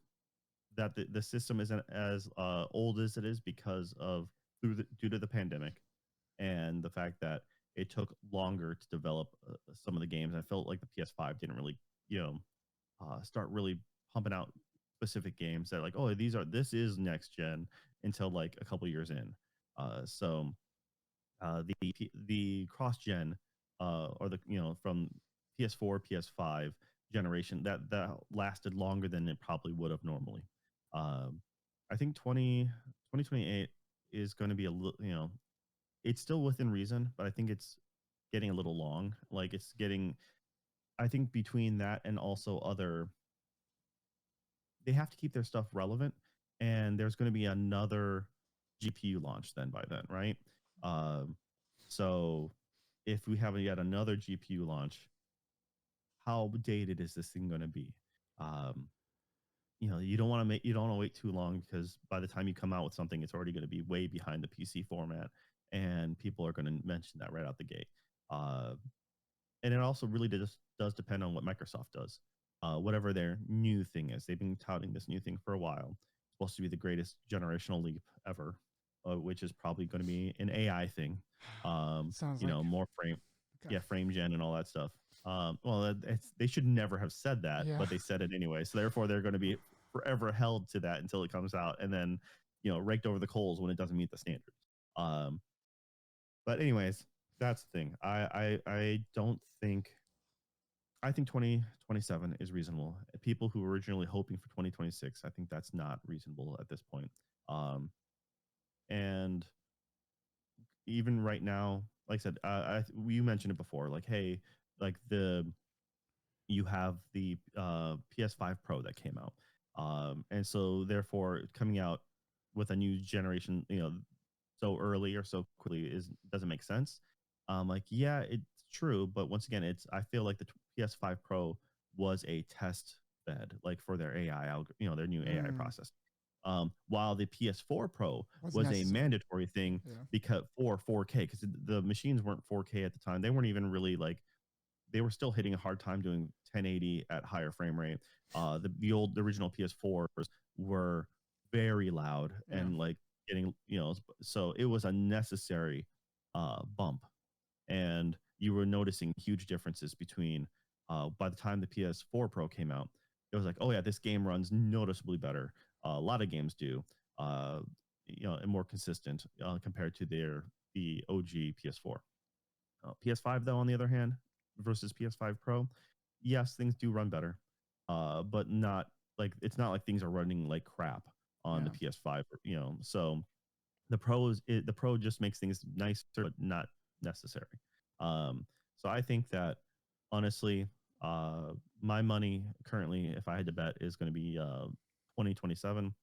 that the system isn't as old as it is because of due to the pandemic and the fact that it took longer to develop some of the games. I felt like the PS5 didn't really, start really pumping out specific games that like, oh, this is next gen until like a couple years in. So the cross gen or the from PS4 PS5 generation that lasted longer than it probably would have normally. I think 2028 is going to be a little, it's still within reason, but I think it's getting a little long. Like it's getting, I think between that and also other, they have to keep their stuff relevant, and there's going to be another GPU launch then by then, right? Um, so if we have yet another GPU launch, how dated is this thing going to be? Um, you don't want to wait too long, because by the time you come out with something, it's already going to be way behind the PC format, and people are going to mention that right out the gate. Uh, and it also really does depend on what Microsoft does. Whatever their new thing is, they've been touting this new thing for a while. It's supposed to be the greatest generational leap ever, which is probably going to be an AI thing. Sounds like More okay. frame gen and all that stuff. Well, they should never have said that, Yeah. but they said it anyway. So therefore, they're going to be forever held to that until it comes out, and then raked over the coals when it doesn't meet the standards. But anyways, that's the thing. I don't think. I think 2027 is reasonable. People who were originally hoping for 2026, I think that's not reasonable at this point. And even right now, like I said, you mentioned it before. Like, hey, like you have the PS5 Pro that came out, and so therefore coming out with a new generation, so early or so quickly doesn't make sense. Like, yeah, it's true, but once again, I feel like the PS5 Pro was a test bed, like for their their new AI Mm, process. While the PS4 Pro was was a necessary. mandatory thing Yeah. because for 4K, because the machines weren't 4K at the time. They weren't even really like, they were still hitting a hard time doing 1080 at higher frame rate. The original PS4s were very loud Yeah. and like getting, so it was a necessary bump, and you were noticing huge differences between by the time the PS4 Pro came out. It was like, oh yeah, this game runs noticeably better. A lot of games do, uh, and more consistent compared to the OG PS4. PS5 though, on the other hand, versus PS5 Pro, yes, things do run better, but not like, it's not like things are running like crap on the Yeah. PS5. So the Pro just makes things nicer, but not necessary. Um, so I think that honestly, my money currently, if I had to bet, is going to be 2027.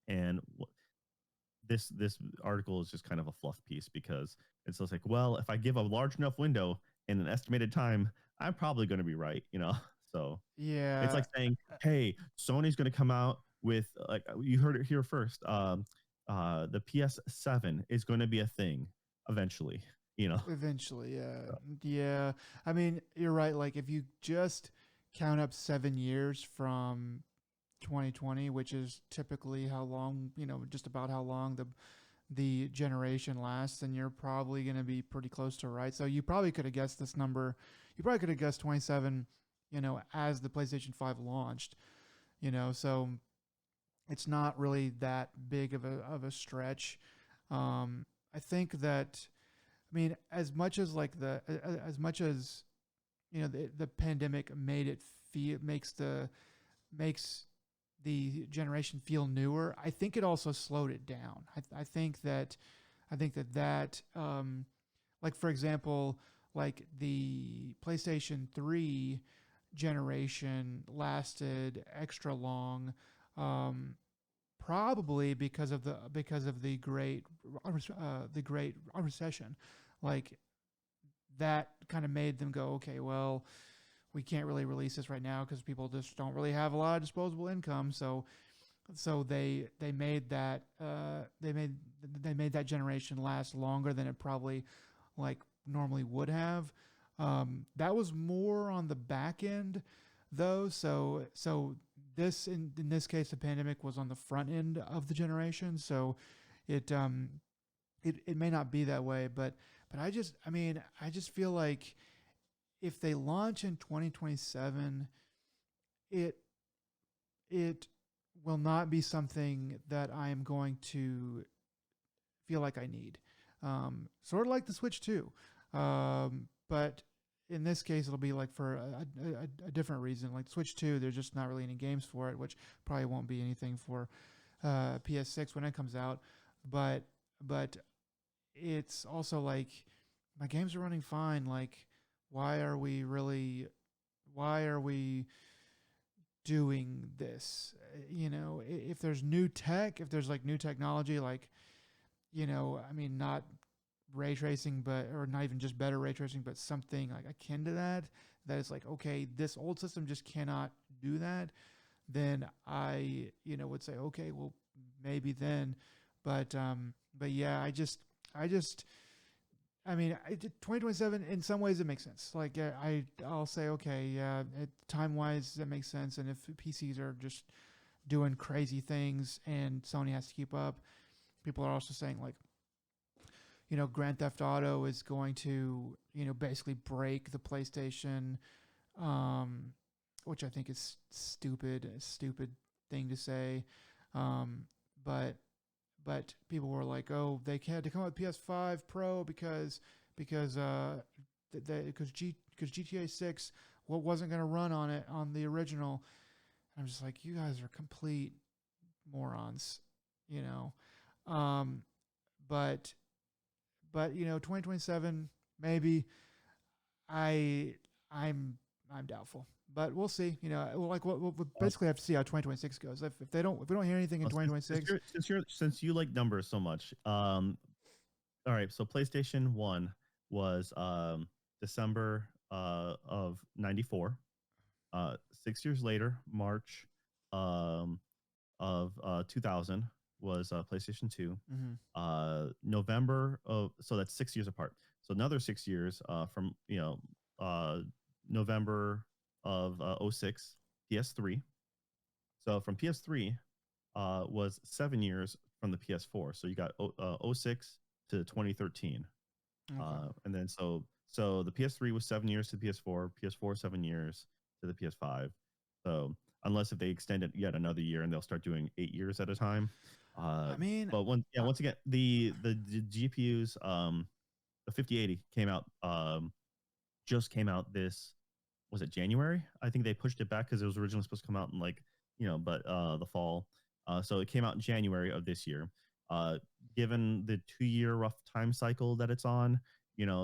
And this article is just kind of a fluff piece, because it's just like, well, if I give a large enough window and an estimated time, I'm probably going to be right. So it's Yeah. like saying, hey, Sony's going to come out with, like, you heard it here first. The PS7 is going to be a thing eventually. Eventually, yeah. So, Yeah. I mean, you're right. Like, if you just count up 7 years from 2020, which is typically how long, just about how long the generation lasts, then you're probably going to be pretty close to right. So you probably could have guessed this number. You probably could have guessed 27, as the PlayStation 5 launched, so it's not really that big of a stretch. I think that, I mean, as much as like as much as the pandemic made it feel makes the generation feel newer. I think it also slowed it down. I think that like, for example, like the PlayStation 3 generation lasted extra long, um, probably because of the great recession. Like, that kind of made them go, okay, well, we can't really release this right now because people just don't really have a lot of disposable income. So they made that they made that generation last longer than it probably like normally would have. That was more on the back end though. So in this case, the pandemic was on the front end of the generation. So it it may not be that way, but I just feel like if they launch in 2027, it it will not be something that I am going to feel like I need. Sort of like the Switch 2. But in this case, it'll be like for a different reason. Like Switch 2, there's just not really any games for it, which probably won't be anything for PS6 when it comes out. But but it's also like my games are running fine. Like, why are we really? Why are we doing this? If there's new tech, if there's like new technology, like I mean, not ray tracing, but or not even just better ray tracing, but something like akin to that. That is like, okay, this old system just cannot do that. Then I, would say, okay, well, maybe then, but yeah, I just, I mean, 2027 in some ways it makes sense. Like I'll say, okay, yeah, time wise that makes sense. And if PCs are just doing crazy things and Sony has to keep up, people are also saying like, Grand Theft Auto is going to, basically break the PlayStation, um, which I think is a stupid thing to say. Um, but people were like, oh, they had to come out with PS5 Pro because GTA 6 what wasn't going to run on it on the original. And I'm just like, you guys are complete morons, you know. Um, but 2027 maybe. I I'm doubtful, but we'll see. Like we'll basically have to see how 2026 goes. If we don't hear anything in Well, since, since 2026. you're since you're since you like numbers so much, all right. So PlayStation One was December of '94. 6 years later, March um of 2000 was PlayStation Two. Mm-hmm. November of so that's 6 years apart. So another 6 years from November of '06 PS3. So from PS3 was 7 years from the PS4. So you got '06 to 2013. Okay. And then so the PS3 was 7 years to the PS4, PS4 7 years to the PS5. So unless if they extend it yet another year and they'll start doing 8 years at a time. Uh, I mean, but I, once again, the GPUs, the 5080 came out, just came out this, was it January? I think they pushed it back because it was originally supposed to come out in like, but the fall. So it came out in January of this year. Uh, Given the 2 year rough time cycle that it's on,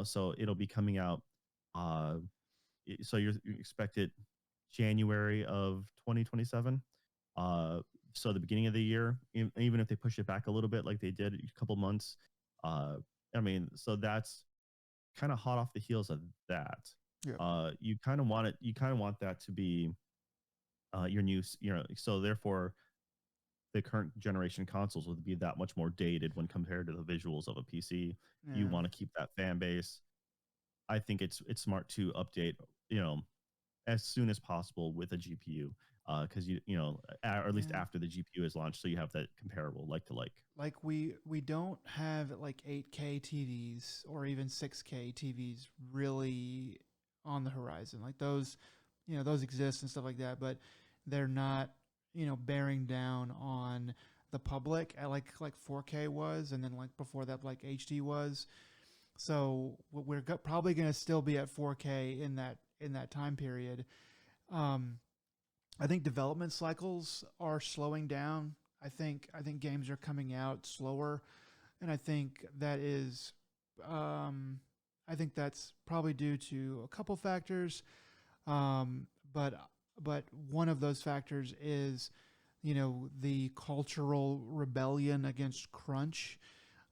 so it'll be coming out. Uh, so you expect it January of 2027. Uh, so the beginning of the year, even if they push it back a little bit, like they did a couple months. Uh, I mean, so that's kind of hot off the heels of that. yeah. You kind of want it. You kind of want that to be your new, so therefore the current generation consoles would be that much more dated when compared to the visuals of a PC. You Yeah. want to keep that fan base. I think it's smart to update, as soon as possible with a GPU, because or at least Yeah. after the GPU is launched, so you have that comparable like to like. Like we don't have like 8K TVs or even 6K TVs really on the horizon. Like those exist and stuff like that, but they're not, bearing down on the public at like 4K was, and then like before that like HD was. So we're probably going to still be at 4K in that time period. Um, I think development cycles are slowing down. I think games are coming out slower, and um, I think that's probably due to a couple factors. Um, but but one of those factors is, the cultural rebellion against crunch.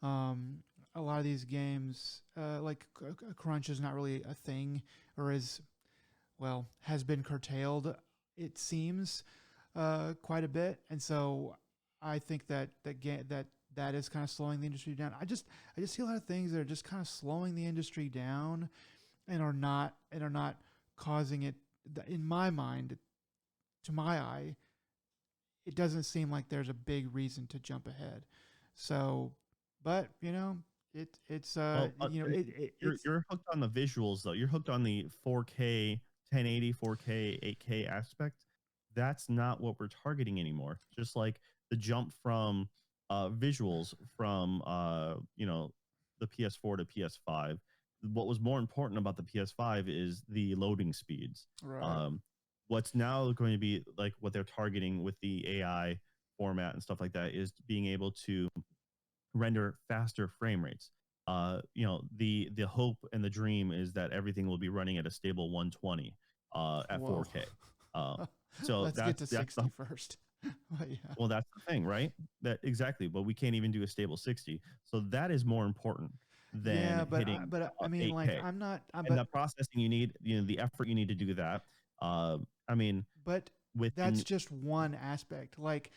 Um, a lot of these games, like crunch, is not really a thing, or is has been curtailed. It seems quite a bit, and so I think that is kind of slowing the industry down. I just see a lot of things that are just kind of slowing the industry down, and are not causing it. In my mind, to my eye, it doesn't seem like there's a big reason to jump ahead. So, but Well, it's you're hooked on the visuals though. You're hooked on the 4K, 1080, 4K, 8K aspect. that's not what we're targeting anymore. Just like the jump from visuals from the PS4 to PS5. What was more important about the PS5 is the loading speeds. Right. Um, what's now going to be like what they're targeting with the AI format and stuff like that is being able to render faster frame rates. The hope and the dream is that everything will be running at a stable 120 at Whoa. 4K. Uh, so Let's get to 60 first. But yeah. well, that's the thing, right? That exactly, but we can't even do a stable 60. So that is more important Yeah, than but hitting I mean, like, 8K. I'm not, And but the processing you need, the effort you need to do that. I mean, but that's within just one aspect. Like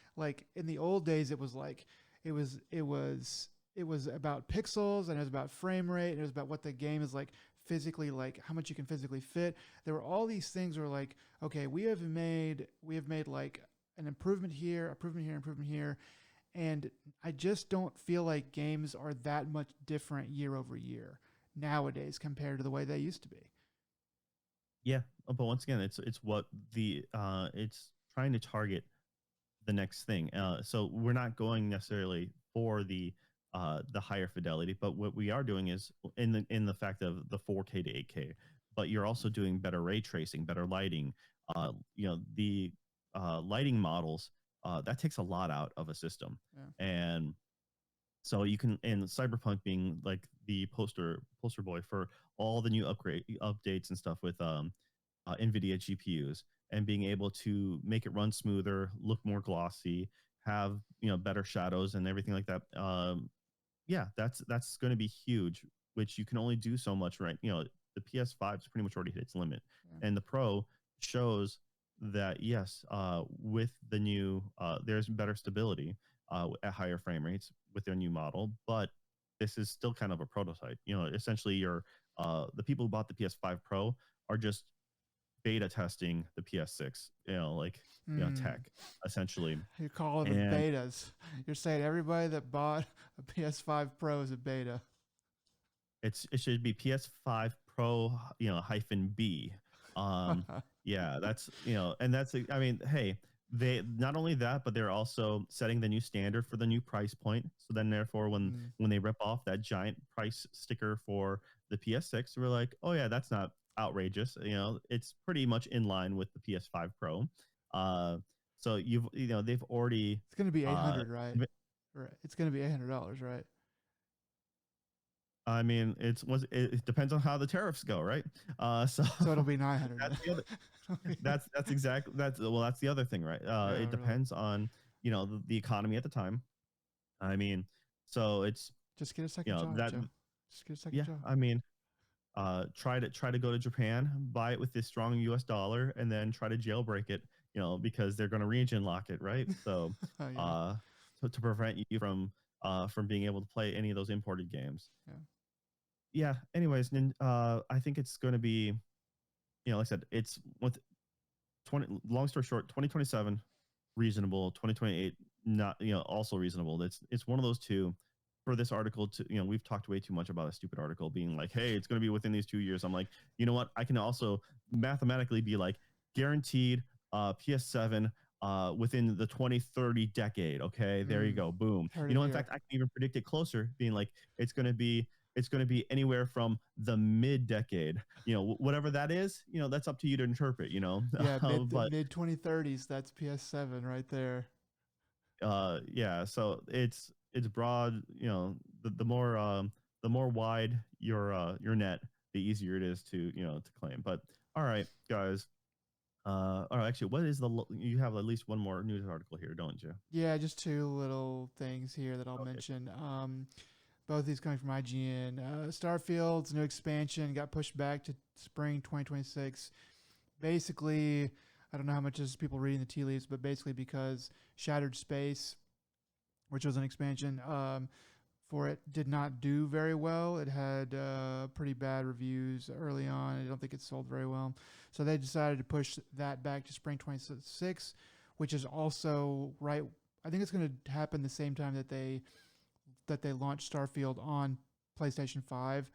in the old days, it was like it was it was it was about pixels, and it was about frame rate, and it was about what the game is like physically, like how much you can physically fit. There were all these things where like, okay, we have made like an improvement here, improvement here, improvement here, and I just don't feel like games are that much different year over year nowadays compared to the way they used to be. yeah, but once again, it's what it's trying to target the next thing. So we're not going necessarily for the higher fidelity, but what we are doing is in the fact of the 4K to 8K. But you're also doing better ray tracing, better lighting. The lighting models that takes a lot out of a system, Yeah. and so you can, and Cyberpunk being like the poster boy for all the new updates and stuff with NVIDIA GPUs, and being able to make it run smoother, look more glossy, have better shadows and everything like that. Yeah, that's going to be huge, which you can only do so much, right? The PS5's pretty much already hit its limit, Yeah. and the Pro shows that yes, with the new, there's better stability at higher frame rates with their new model, but this is still kind of a prototype. Essentially, the people who bought the PS5 Pro are just beta testing the PS6. Hmm. Tech essentially, You're calling them and betas. You're saying everybody that bought a PS5 Pro is a beta. it should be PS5 Pro, hyphen B. Yeah, that's and that's, I mean, hey, they not only that, but they're also setting the new standard for the new price point. So then, therefore, when Mm. when they rip off that giant price sticker for the PS6, we're like, oh yeah, that's not outrageous. It's pretty much in line with the PS5 Pro. Uh, so they've already It's gonna be eight uh, hundred, right? Right. It's gonna be $800, right? I mean, it depends on how the tariffs go, right? So So it'll be 900. that's the other that's exactly that's the other thing, right? Yeah, It really. depends on the economy at the time. I mean, so it's Just get a second job, that Joe. Just get a second yeah. job. I mean, try to go to Japan, buy it with this strong U.S. dollar, and then try to jailbreak it, because they're going to region lock it, right? So, Oh yeah. uh, to prevent you from being able to play any of those imported games. Yeah. Yeah. Anyways, I think it's going to be, like I said, it's with 20. Long story short, 2027 reasonable, 2028 not, also reasonable. It's one of those two. For this article to, we've talked way too much about a stupid article being like, hey, it's going to be within these 2 years. I'm like, you know what? I can also mathematically be like guaranteed PS7 within the 2030 decade. Okay, there you Mm. go, boom. Heard it In here. fact, I can even predict it closer, being like, it's going to be anywhere from the mid decade. Whatever that is, that's up to you to interpret. Yeah, But mid 2030s. That's PS7 right there. yeah, so it's broad. The more wide your net, the easier it is to claim. But all right, guys. Or actually, what is you have at least one more news article here, don't you? Yeah, just two little things here that I'll Okay. mention. Both these coming from IGN. Starfield's new expansion got pushed back to spring 2026. Basically, I don't know how much is people reading the tea leaves, but basically because Shattered Space, which was an expansion for it, did not do very well. It had pretty bad reviews early on. I don't think it sold very well. So they decided to push that back to spring 2026, which is also right. I think it's going to happen the same time that they launched Starfield on PlayStation 5.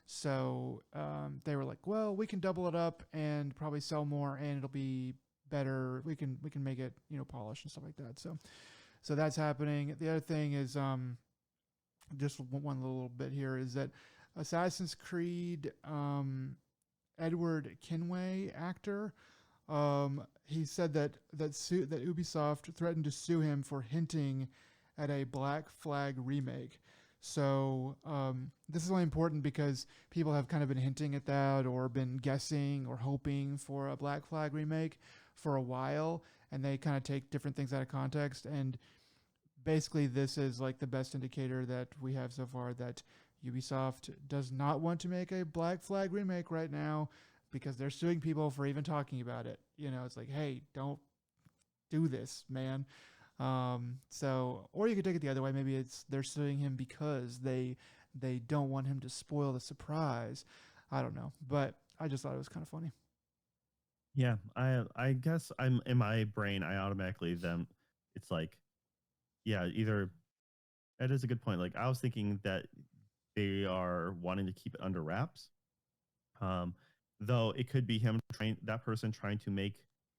So they were like, well, we can double it up and probably sell more, and it'll be better. We can make it, you know, polished and stuff like that. So that's happening. The other thing is just one little bit here is that Assassin's Creed Edward Kenway actor, he said that Ubisoft threatened to sue him for hinting at a Black Flag remake. So this is only important because people have kind of been hinting at that or been guessing or hoping for a Black Flag remake for a while, and they kind of take different things out of context. And basically, this is like the best indicator that we have so far that Ubisoft does not want to make a Black Flag remake right now because they're suing people for even talking about it. You know, it's like, hey, don't do this, man. So, or you could take it the other way. Maybe it's they're suing him because they don't want him to spoil the surprise. I don't know, but I just thought it was kind of funny. Yeah, I guess I'm in my brain. I automatically then it's like, yeah, either that is a good point. Like I was thinking that they are wanting to keep it under wraps, um, though it could be that person trying to make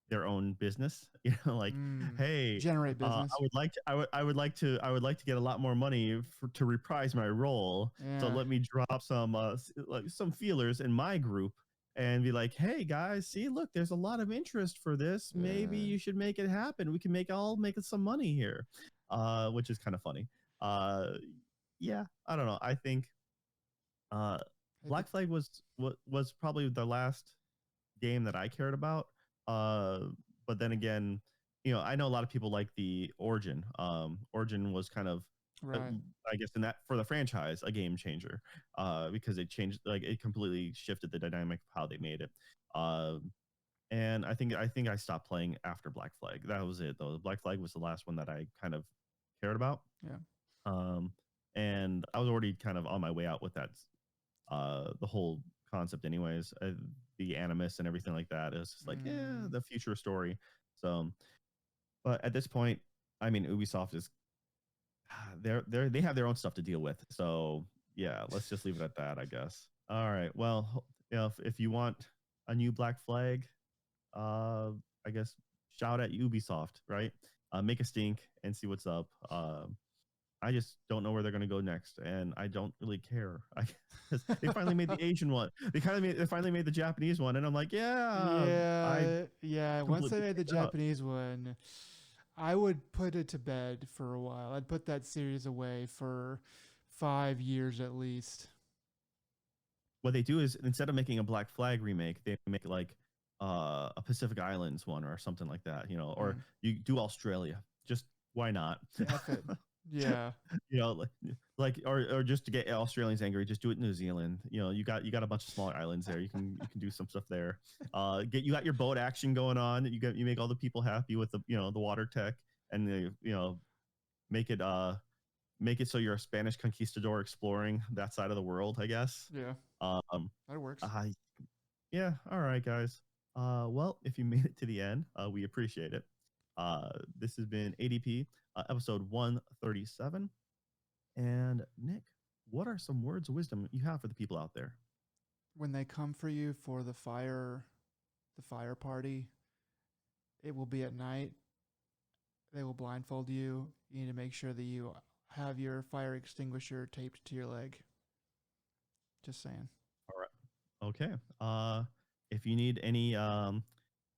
their own business. You know, like, hey, Generate business. I would like to get a lot more money to reprise my role. Yeah. So let me drop some like some feelers in my group and be like, hey guys, see, look, there's a lot of interest for this. Maybe you should make it happen. We can make some money here, which is kind of funny. Yeah, I don't know. I think Black Flag was probably the last game that I cared about. But then again, you know, I know a lot of people like the Origin. Origin was kind of, right. I guess, in that for the franchise, a game changer, because it changed, like, it completely shifted the dynamic of how they made it. And I think I stopped playing after Black Flag. That was it, though. Black Flag was the last one that I kind of cared about. Yeah. And I was already kind of on my way out with that. The whole concept, anyways. The animus and everything like that is just like, yeah, the future story. So, but at this point, I mean, Ubisoft is they have their own stuff to deal with. So yeah, let's just leave it at that, I guess. All right. Well, you know, if you want a new Black Flag, I guess shout at Ubisoft, right? Make a stink and see what's up. I just don't know where they're going to go next, and I don't really care. They finally made the Asian one. They finally made the Japanese one, and I'm like, yeah. Once they made the Japanese one, I would put it to bed for a while. I'd put that series away for 5 years at least. What they do is, instead of making a Black Flag remake, they make like a Pacific Islands one or something like that, you know, or you do Australia. Just why not? F it. Yeah. You know, or just to get Australians angry, just do it in New Zealand. You know, you got a bunch of smaller islands there. You can do some stuff there. You got your boat action going on. You make all the people happy with the water tech, and make it so you're a Spanish conquistador exploring that side of the world, I guess. Yeah. That works. Yeah. All right, guys. Well, if you made it to the end, we appreciate it. This has been ADP, episode 137. And Nick, what are some words of wisdom you have for the people out there? When they come for you for the fire party, it will be at night. They will blindfold you. You need to make sure that you have your fire extinguisher taped to your leg. Just saying. All right. Okay. If you need any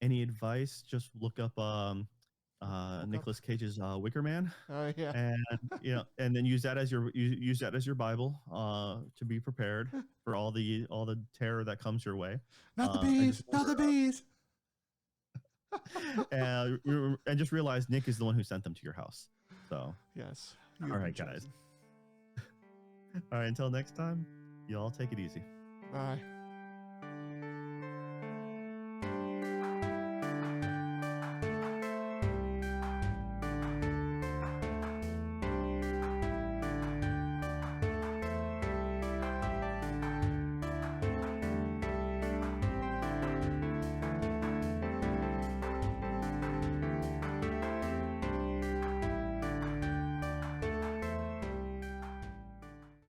advice, just look up Nicolas Cage's Wicker Man. Oh yeah. And and then use that as your Bible to be prepared for all the terror that comes your way. Not the bees. Not the bees. And just realize Nick is the one who sent them to your house. So yes. All right, guys. All right. Until next time, y'all take it easy. Bye.